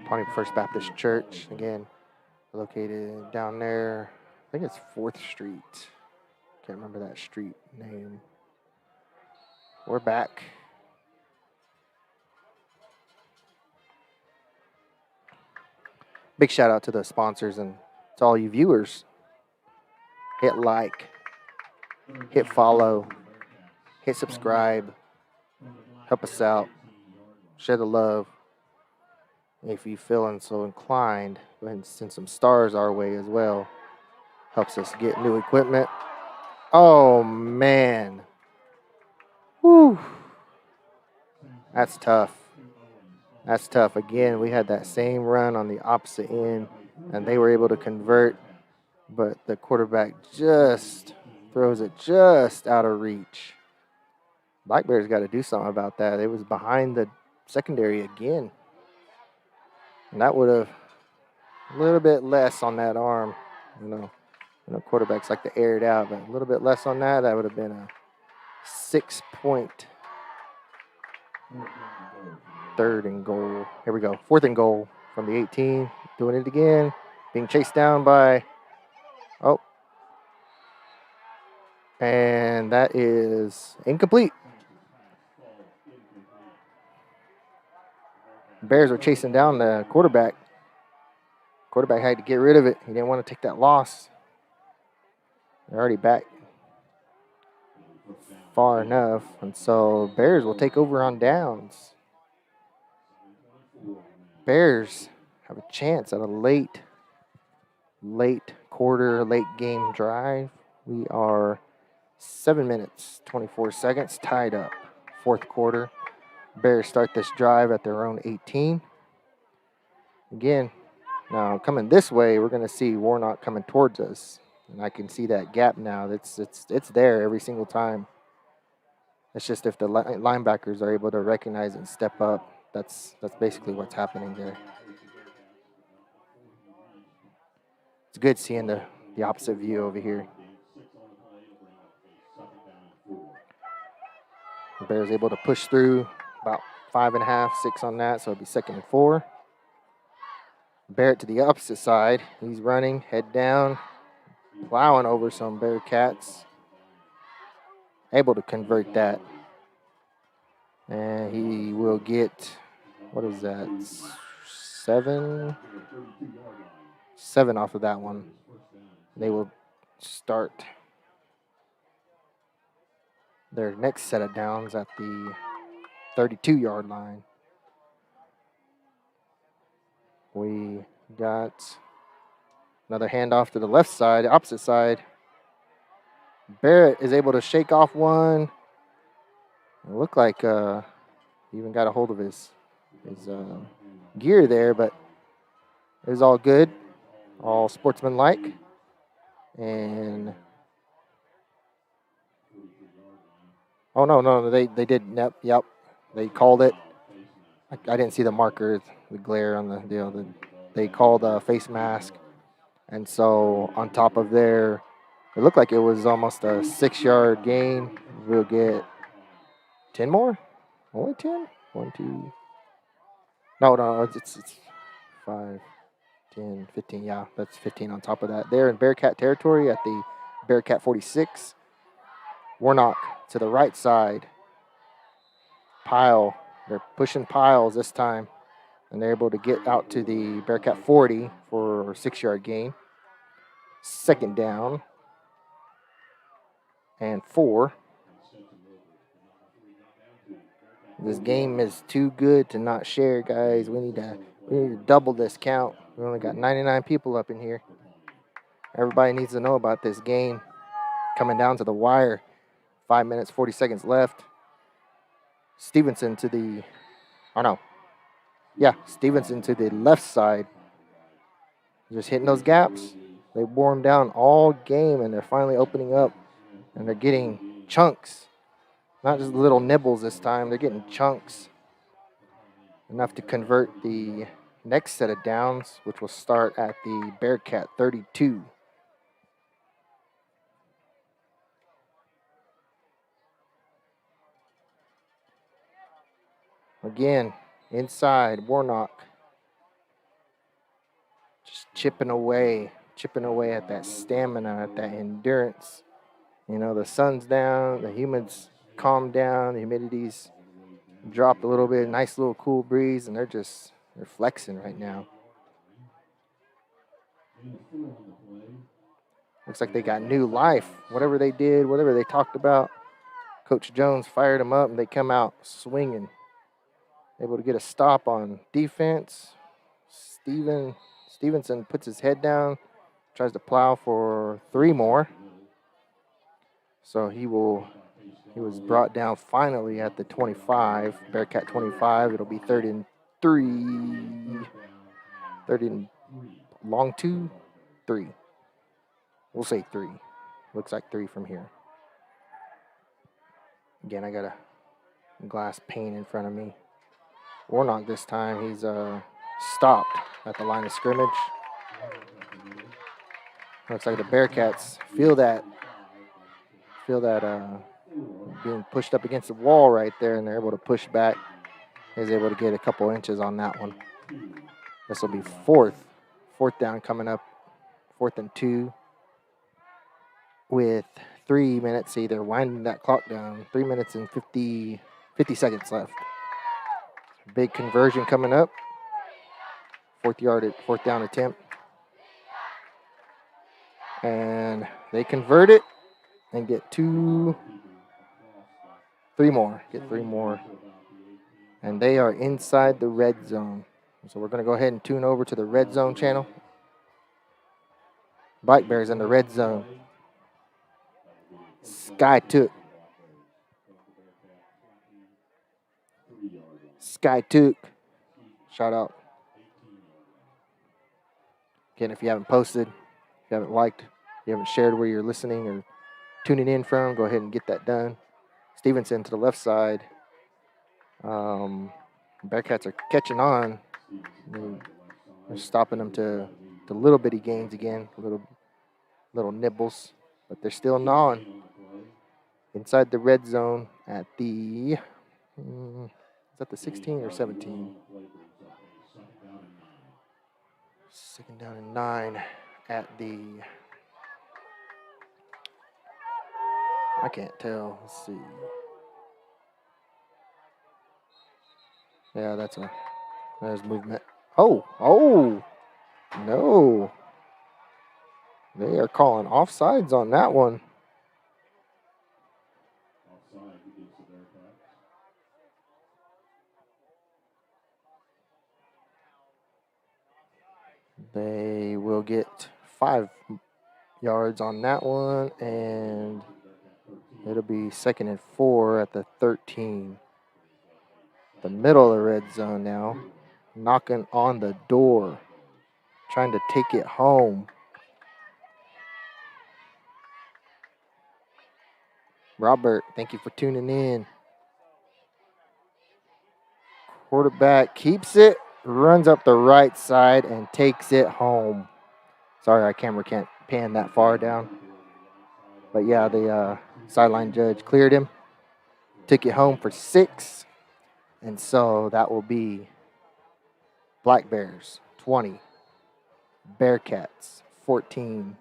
Pawnee First Baptist Church, again, located down there. I think it's 4th Street. Can't remember that street name. We're back. Big shout out to the sponsors and to all you viewers. Hit like, hit follow, hit subscribe, help us out, share the love. If you feeling so inclined, go ahead and send some stars our way as well. Helps us get new equipment. Oh, man. Whew. That's tough. That's tough. Again, we had that same run on the opposite end, and they were able to convert, but the quarterback just throws it just out of reach. Black Bears got to do something about that. It was behind the secondary again. And that would have a little bit less on that arm. You know, quarterbacks like to air it out, but a little bit less on that. That would have been a 6-point 3rd and goal. Here we go. 4th and goal from the 18. Doing it again. Being chased down by, and that is incomplete. Bears were chasing down the quarterback. Quarterback had to get rid of it. He didn't want to take that loss. They're already back far enough, and so Bears will take over on downs. Bears have a chance at a late quarter, late game drive. We are 7 minutes, 24 seconds, tied up. 4th quarter. Bears start this drive at their own 18. Again, now coming this way, we're going to see Warnock coming towards us. And I can see that gap now. It's there every single time. It's just if the linebackers are able to recognize and step up, that's basically what's happening there. It's good seeing the opposite view over here. The Bears able to push through about 5.5, 6 on that, so it'll be 2nd and 4. Barrett to the opposite side. He's running, head down, plowing over some Bearcats. Able to convert that. And he will get, what is that, 7 off of that one. They will start their next set of downs at the 32-yard line. We got another handoff to the left side, opposite side. Barrett is able to shake off one. It looked like he even got a hold of his gear there, but it was all good, all sportsmanlike. And oh no, they did. Yep, they called it. I didn't see the marker, the glare on the deal. They called a face mask, and so on top of there, it looked like it was almost a 6-yard gain. We'll get 10 more. Only 10? 1, 2. No, it's 5, 10, 15. Yeah, that's 15 on top of that. They're in Bearcat territory at the Bearcat 46. Warnock to the right side. Pile. They're pushing piles this time. And they're able to get out to the Bearcat 40 for a 6-yard gain. 2nd down. And 4. This game is too good to not share, guys. We need to double this count. We only got 99 people up in here. Everybody needs to know about this game. Coming down to the wire. 5 minutes, 40 seconds left. Stevenson to the, Stevenson to the left side. Just hitting those gaps. They wore them down all game, and they're finally opening up, and they're getting chunks. Not just little nibbles this time. They're getting chunks. Enough to convert the next set of downs, which will start at the Bearcat 32. Again, inside, Warnock. Just chipping away at that stamina, at that endurance. You know, the sun's down, the humid's calmed down, the humidity's dropped a little bit, nice little cool breeze, and they're flexing right now. Looks like they got new life. Whatever they did, whatever they talked about, Coach Jones fired them up, and they come out swinging. Able to get a stop on defense. Stevenson puts his head down, tries to plow for 3 more. So he was brought down finally at the 25, Bearcat 25. It'll be 3rd and 3. 3rd and long 2, 3. We'll say 3. Looks like 3 from here. Again, I got a glass pane in front of me. Warnock this time, he's stopped at the line of scrimmage. Looks like the Bearcats feel that being pushed up against the wall right there, and they're able to push back. He's able to get a couple inches on that one. This will be 4th down coming up, 4th and 2 with 3 minutes. See, they're winding that clock down. 3 minutes and 50 seconds left. Big conversion coming up. 4th down attempt. And they convert it and get 3 more. Get 3 more. And they are inside the red zone. So we're going to go ahead and tune over to the red zone channel. Black Bears in the red zone. Sky Took. Shout out. Again, if you haven't posted, if you haven't liked, if you haven't shared where you're listening or tuning in from, go ahead and get that done. Stevenson to the left side. Bearcats are catching on. They're stopping them to little bitty gains again, little nibbles, but they're still gnawing. Inside the red zone at the, is that the 16 or 17? 2nd down and 9 at the, I can't tell. Let's see. Yeah, there's movement. Oh, no. They are calling offsides on that one. They will get 5 yards on that one, and it'll be 2nd and 4 at the 13. The middle of the red zone now, knocking on the door, trying to take it home. Robert, thank you for tuning in. Quarterback keeps it, runs up the right side, and takes it home. Sorry, our camera can't pan that far down. But yeah, the sideline judge cleared him, took it home for 6. And so that will be Black Bears 20, Bearcats 14.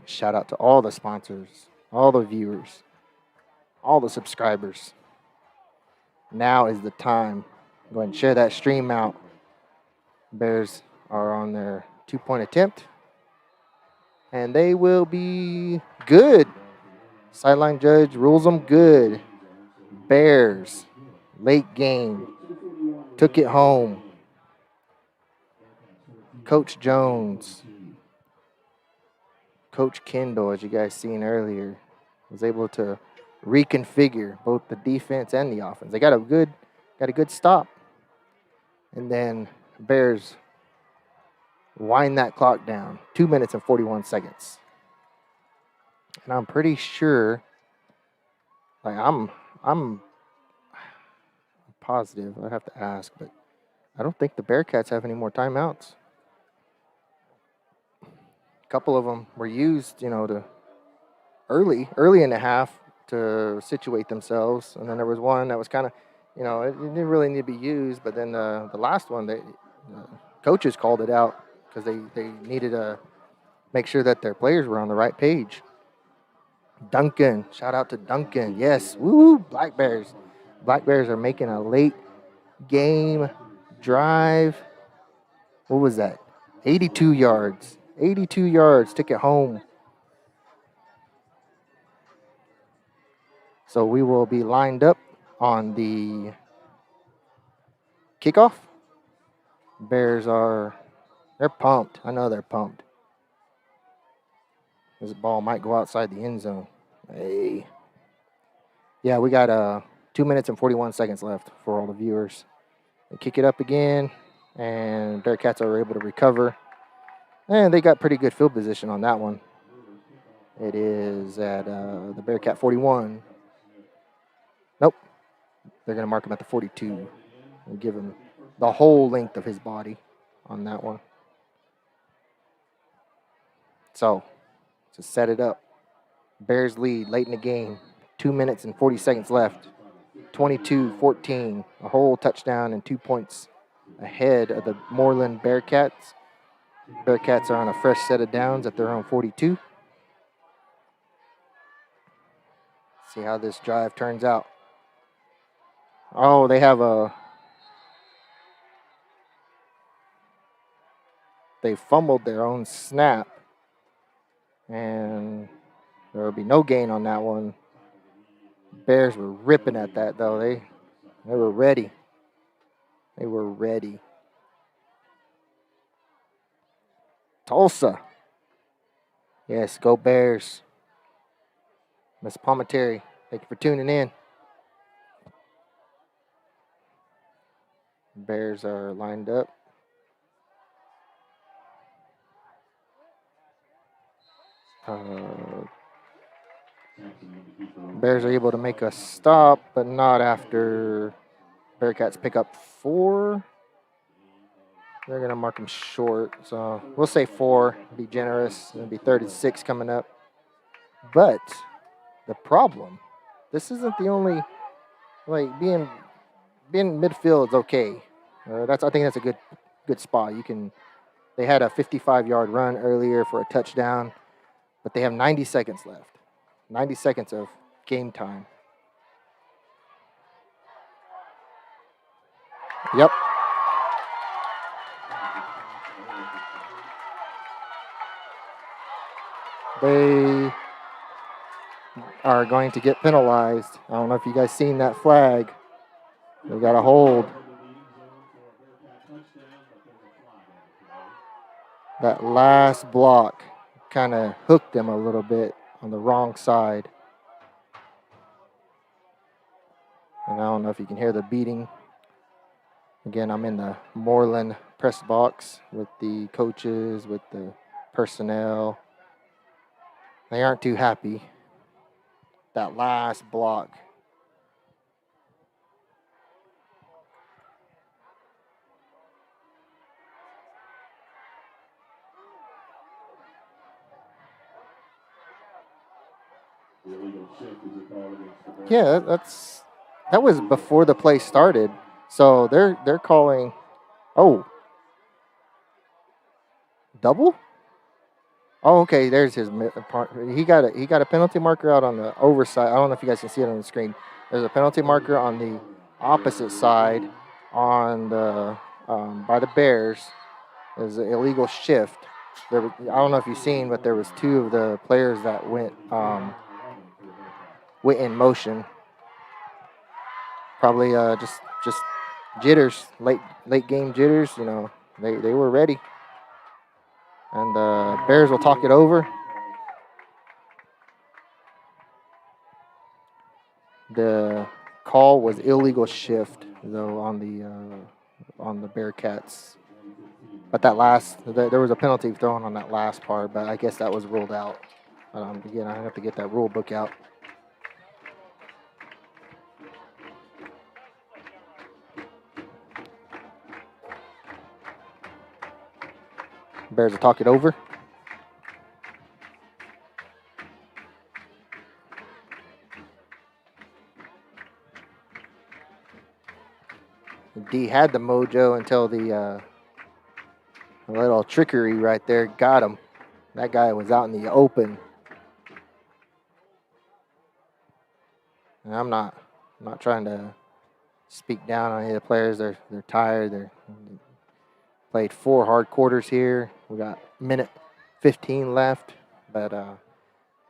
Shout out to all the sponsors, all the viewers, all the subscribers. Now is the time. Go ahead and share that stream out. Bears are on their 2-point attempt. And they will be good. Sideline judge rules them good. Bears, late game, took it home. Coach Jones, Coach Kendall, as you guys seen earlier, was able to reconfigure both the defense and the offense. They got a good stop. And then Bears wind that clock down. 2 minutes and 41 seconds. And I'm pretty sure, like I'm positive, I have to ask, but I don't think the Bearcats have any more timeouts. A couple of them were used, to early in the half to situate themselves. And then there was one that was kind of, it didn't really need to be used. But then the last one, coaches called it out because they needed to make sure that their players were on the right page. Duncan, shout out to Duncan. Yes, woo, Black Bears. Black Bears are making a late game drive. What was that? 82 yards. 82 yards, took it home. So we will be lined up on the kickoff. Bears they're pumped. I know they're pumped. This ball might go outside the end zone. Hey. Yeah, we got 2 minutes and 41 seconds left for all the viewers. They kick it up again, and Bearcats are able to recover. And they got pretty good field position on that one. It is at the Bearcat 41. Nope. They're going to mark him at the 42 and give him the whole length of his body on that one. So, to set it up, Bears lead late in the game. 2 minutes and 40 seconds left. 22-14. A whole touchdown and 2 points ahead of the Mooreland Bearcats. Bearcats are on a fresh set of downs at their own 42. See how this drive turns out. Oh, they fumbled their own snap. And there will be no gain on that one. Bears were ripping at that, though. They were ready. They were ready. Tulsa. Yes, go Bears. Miss Palmetary, thank you for tuning in. Bears are lined up. Bears are able to make a stop, but not after Bearcats pick up 4. They're going to mark them short, so we'll say 4. Be generous. It'll be 3rd and 6 coming up. But the problem, this isn't the only, being midfield is okay. I think that's a good spot. They had a 55-yard run earlier for a touchdown, but they have 90 seconds left. 90 seconds of game time. Yep. They are going to get penalized. I don't know if you guys seen that flag. They got a hold. That last block kind of hooked them a little bit on the wrong side. And I don't know if you can hear the beating. Again, I'm in the Mooreland press box with the coaches, with the personnel. They aren't too happy. That last block. Yeah, that was before the play started. So they're calling, double? Oh, okay. There's his part. He got a penalty marker out on the overside. I don't know if you guys can see it on the screen. There's a penalty marker on the opposite side, on the by the Bears. There's an illegal shift. I don't know if you've seen, but there was 2 of the players that went in motion. Probably just jitters, late game jitters. They were ready. And the Bears will talk it over. The call was illegal shift, though, on the Bearcats. But there was a penalty thrown on that last part, but I guess that was ruled out. Again, I have to get that rule book out. Bears will talk it over. D had the mojo until the little trickery right there got him. That guy was out in the open. And I'm not trying to speak down on any of the players. They're tired. They're played 4 hard quarters here. We got minute 15 left, but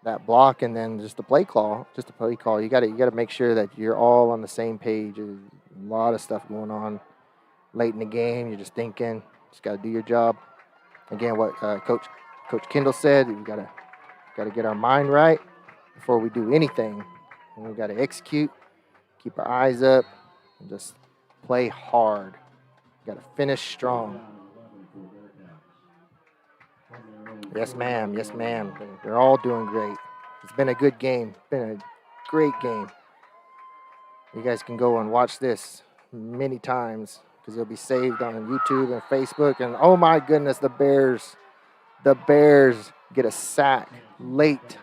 that block and then just the play call. You gotta make sure that you're all on the same page. There's a lot of stuff going on late in the game. You're just thinking, just gotta do your job. Again, what Coach Kendall said, we gotta get our mind right before we do anything. And we gotta execute, keep our eyes up, and just play hard. Got to finish strong. Yes, ma'am. Yes, ma'am. They're all doing great. It's been a good game. Been a great game. You guys can go and watch this many times because it'll be saved on YouTube and Facebook. And oh my goodness, the Bears get a sack late.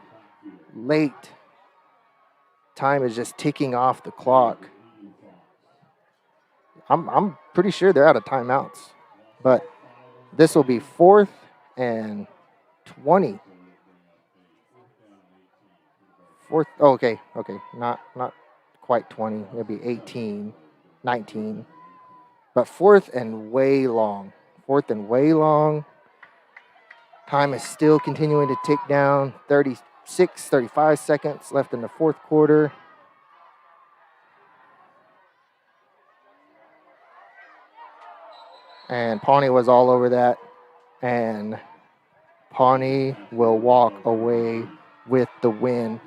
Time is just ticking off the clock. I'm pretty sure they're out of timeouts, but this will be 4th and 20. Okay, not quite 20. It'll be 18, 19, but 4th and way long. Time is still continuing to tick down. 35 seconds left in the 4th quarter. And Pawnee was all over that. And Pawnee will walk away with the win.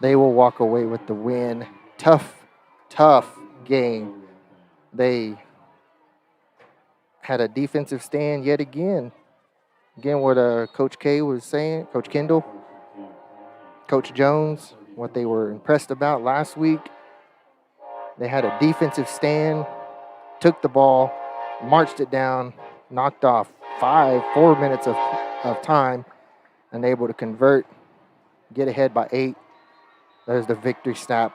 They will walk away with the win. Tough game. They had a defensive stand yet again. Again, what Coach K was saying, Coach Kendall, Coach Jones, what they were impressed about last week. They had a defensive stand, took the ball, marched it down, knocked off 4 minutes of time, and able to convert, get ahead by 8. There's the victory snap.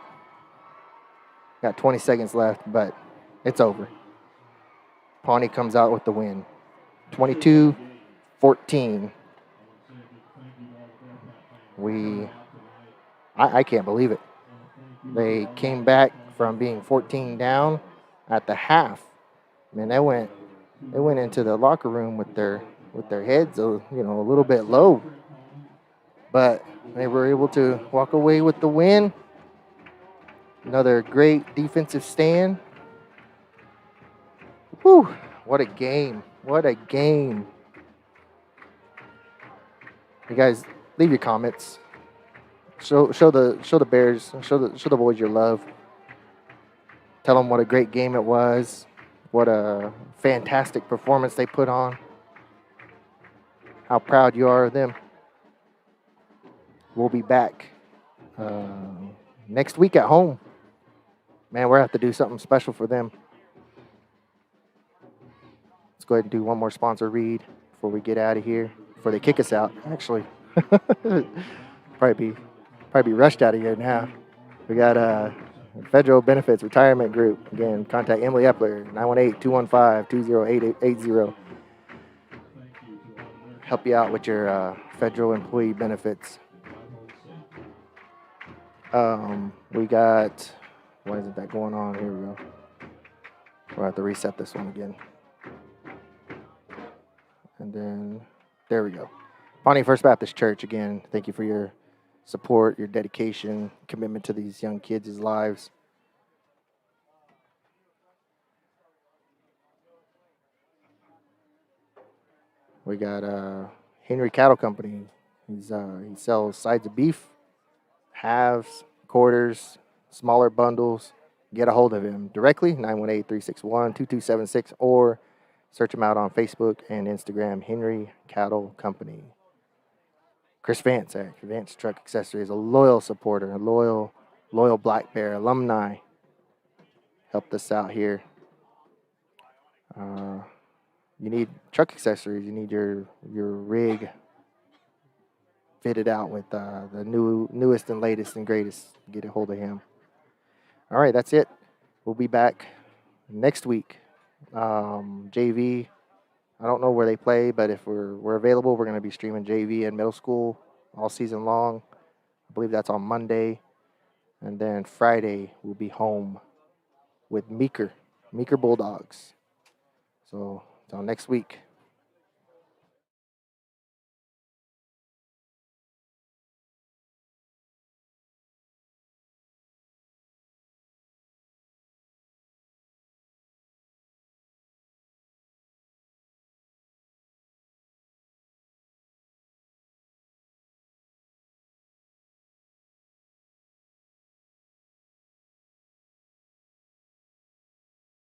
Got 20 seconds left, but it's over. Pawnee comes out with the win. 22-14. I can't believe it. They came back from being 14 down at the half. Man, they went into the locker room with their heads, a little bit low. But they were able to walk away with the win. Another great defensive stand. Whew, what a game. You guys, leave your comments. Show the Bears, show the boys your love. Tell them what a great game it was. What a fantastic performance they put on. How proud you are of them. We'll be back next week at home. Man, we're going to have to do something special for them. Let's go ahead and do one more sponsor read before we get out of here. Before they kick us out, actually. Probably be rushed out of here now. We got Federal Benefits Retirement Group. Again, contact Emily Epler, 918-215-20880. Help you out with your federal employee benefits. We got, why isn't that going on? Here we go. We'll have to reset this one again. And then, there we go. Pawnee First Baptist Church, again, thank you for your support, your dedication, commitment to these young kids' lives. We got Henry Cattle Company. He sells sides of beef, halves, quarters, smaller bundles. Get a hold of him directly, 918-361-2276, or search him out on Facebook and Instagram, Henry Cattle Company. Chris Vance at Vance Truck Accessories, a loyal supporter, a loyal Black Bear alumni. Helped us out here. You need truck accessories. You need your rig fitted out with the newest and latest and greatest. Get a hold of him. All right, that's it. We'll be back next week. JV, I don't know where they play, but if we're available, we're going to be streaming JV and middle school all season long. I believe that's on Monday. And then Friday, we'll be home with Meeker Bulldogs. So, until next week.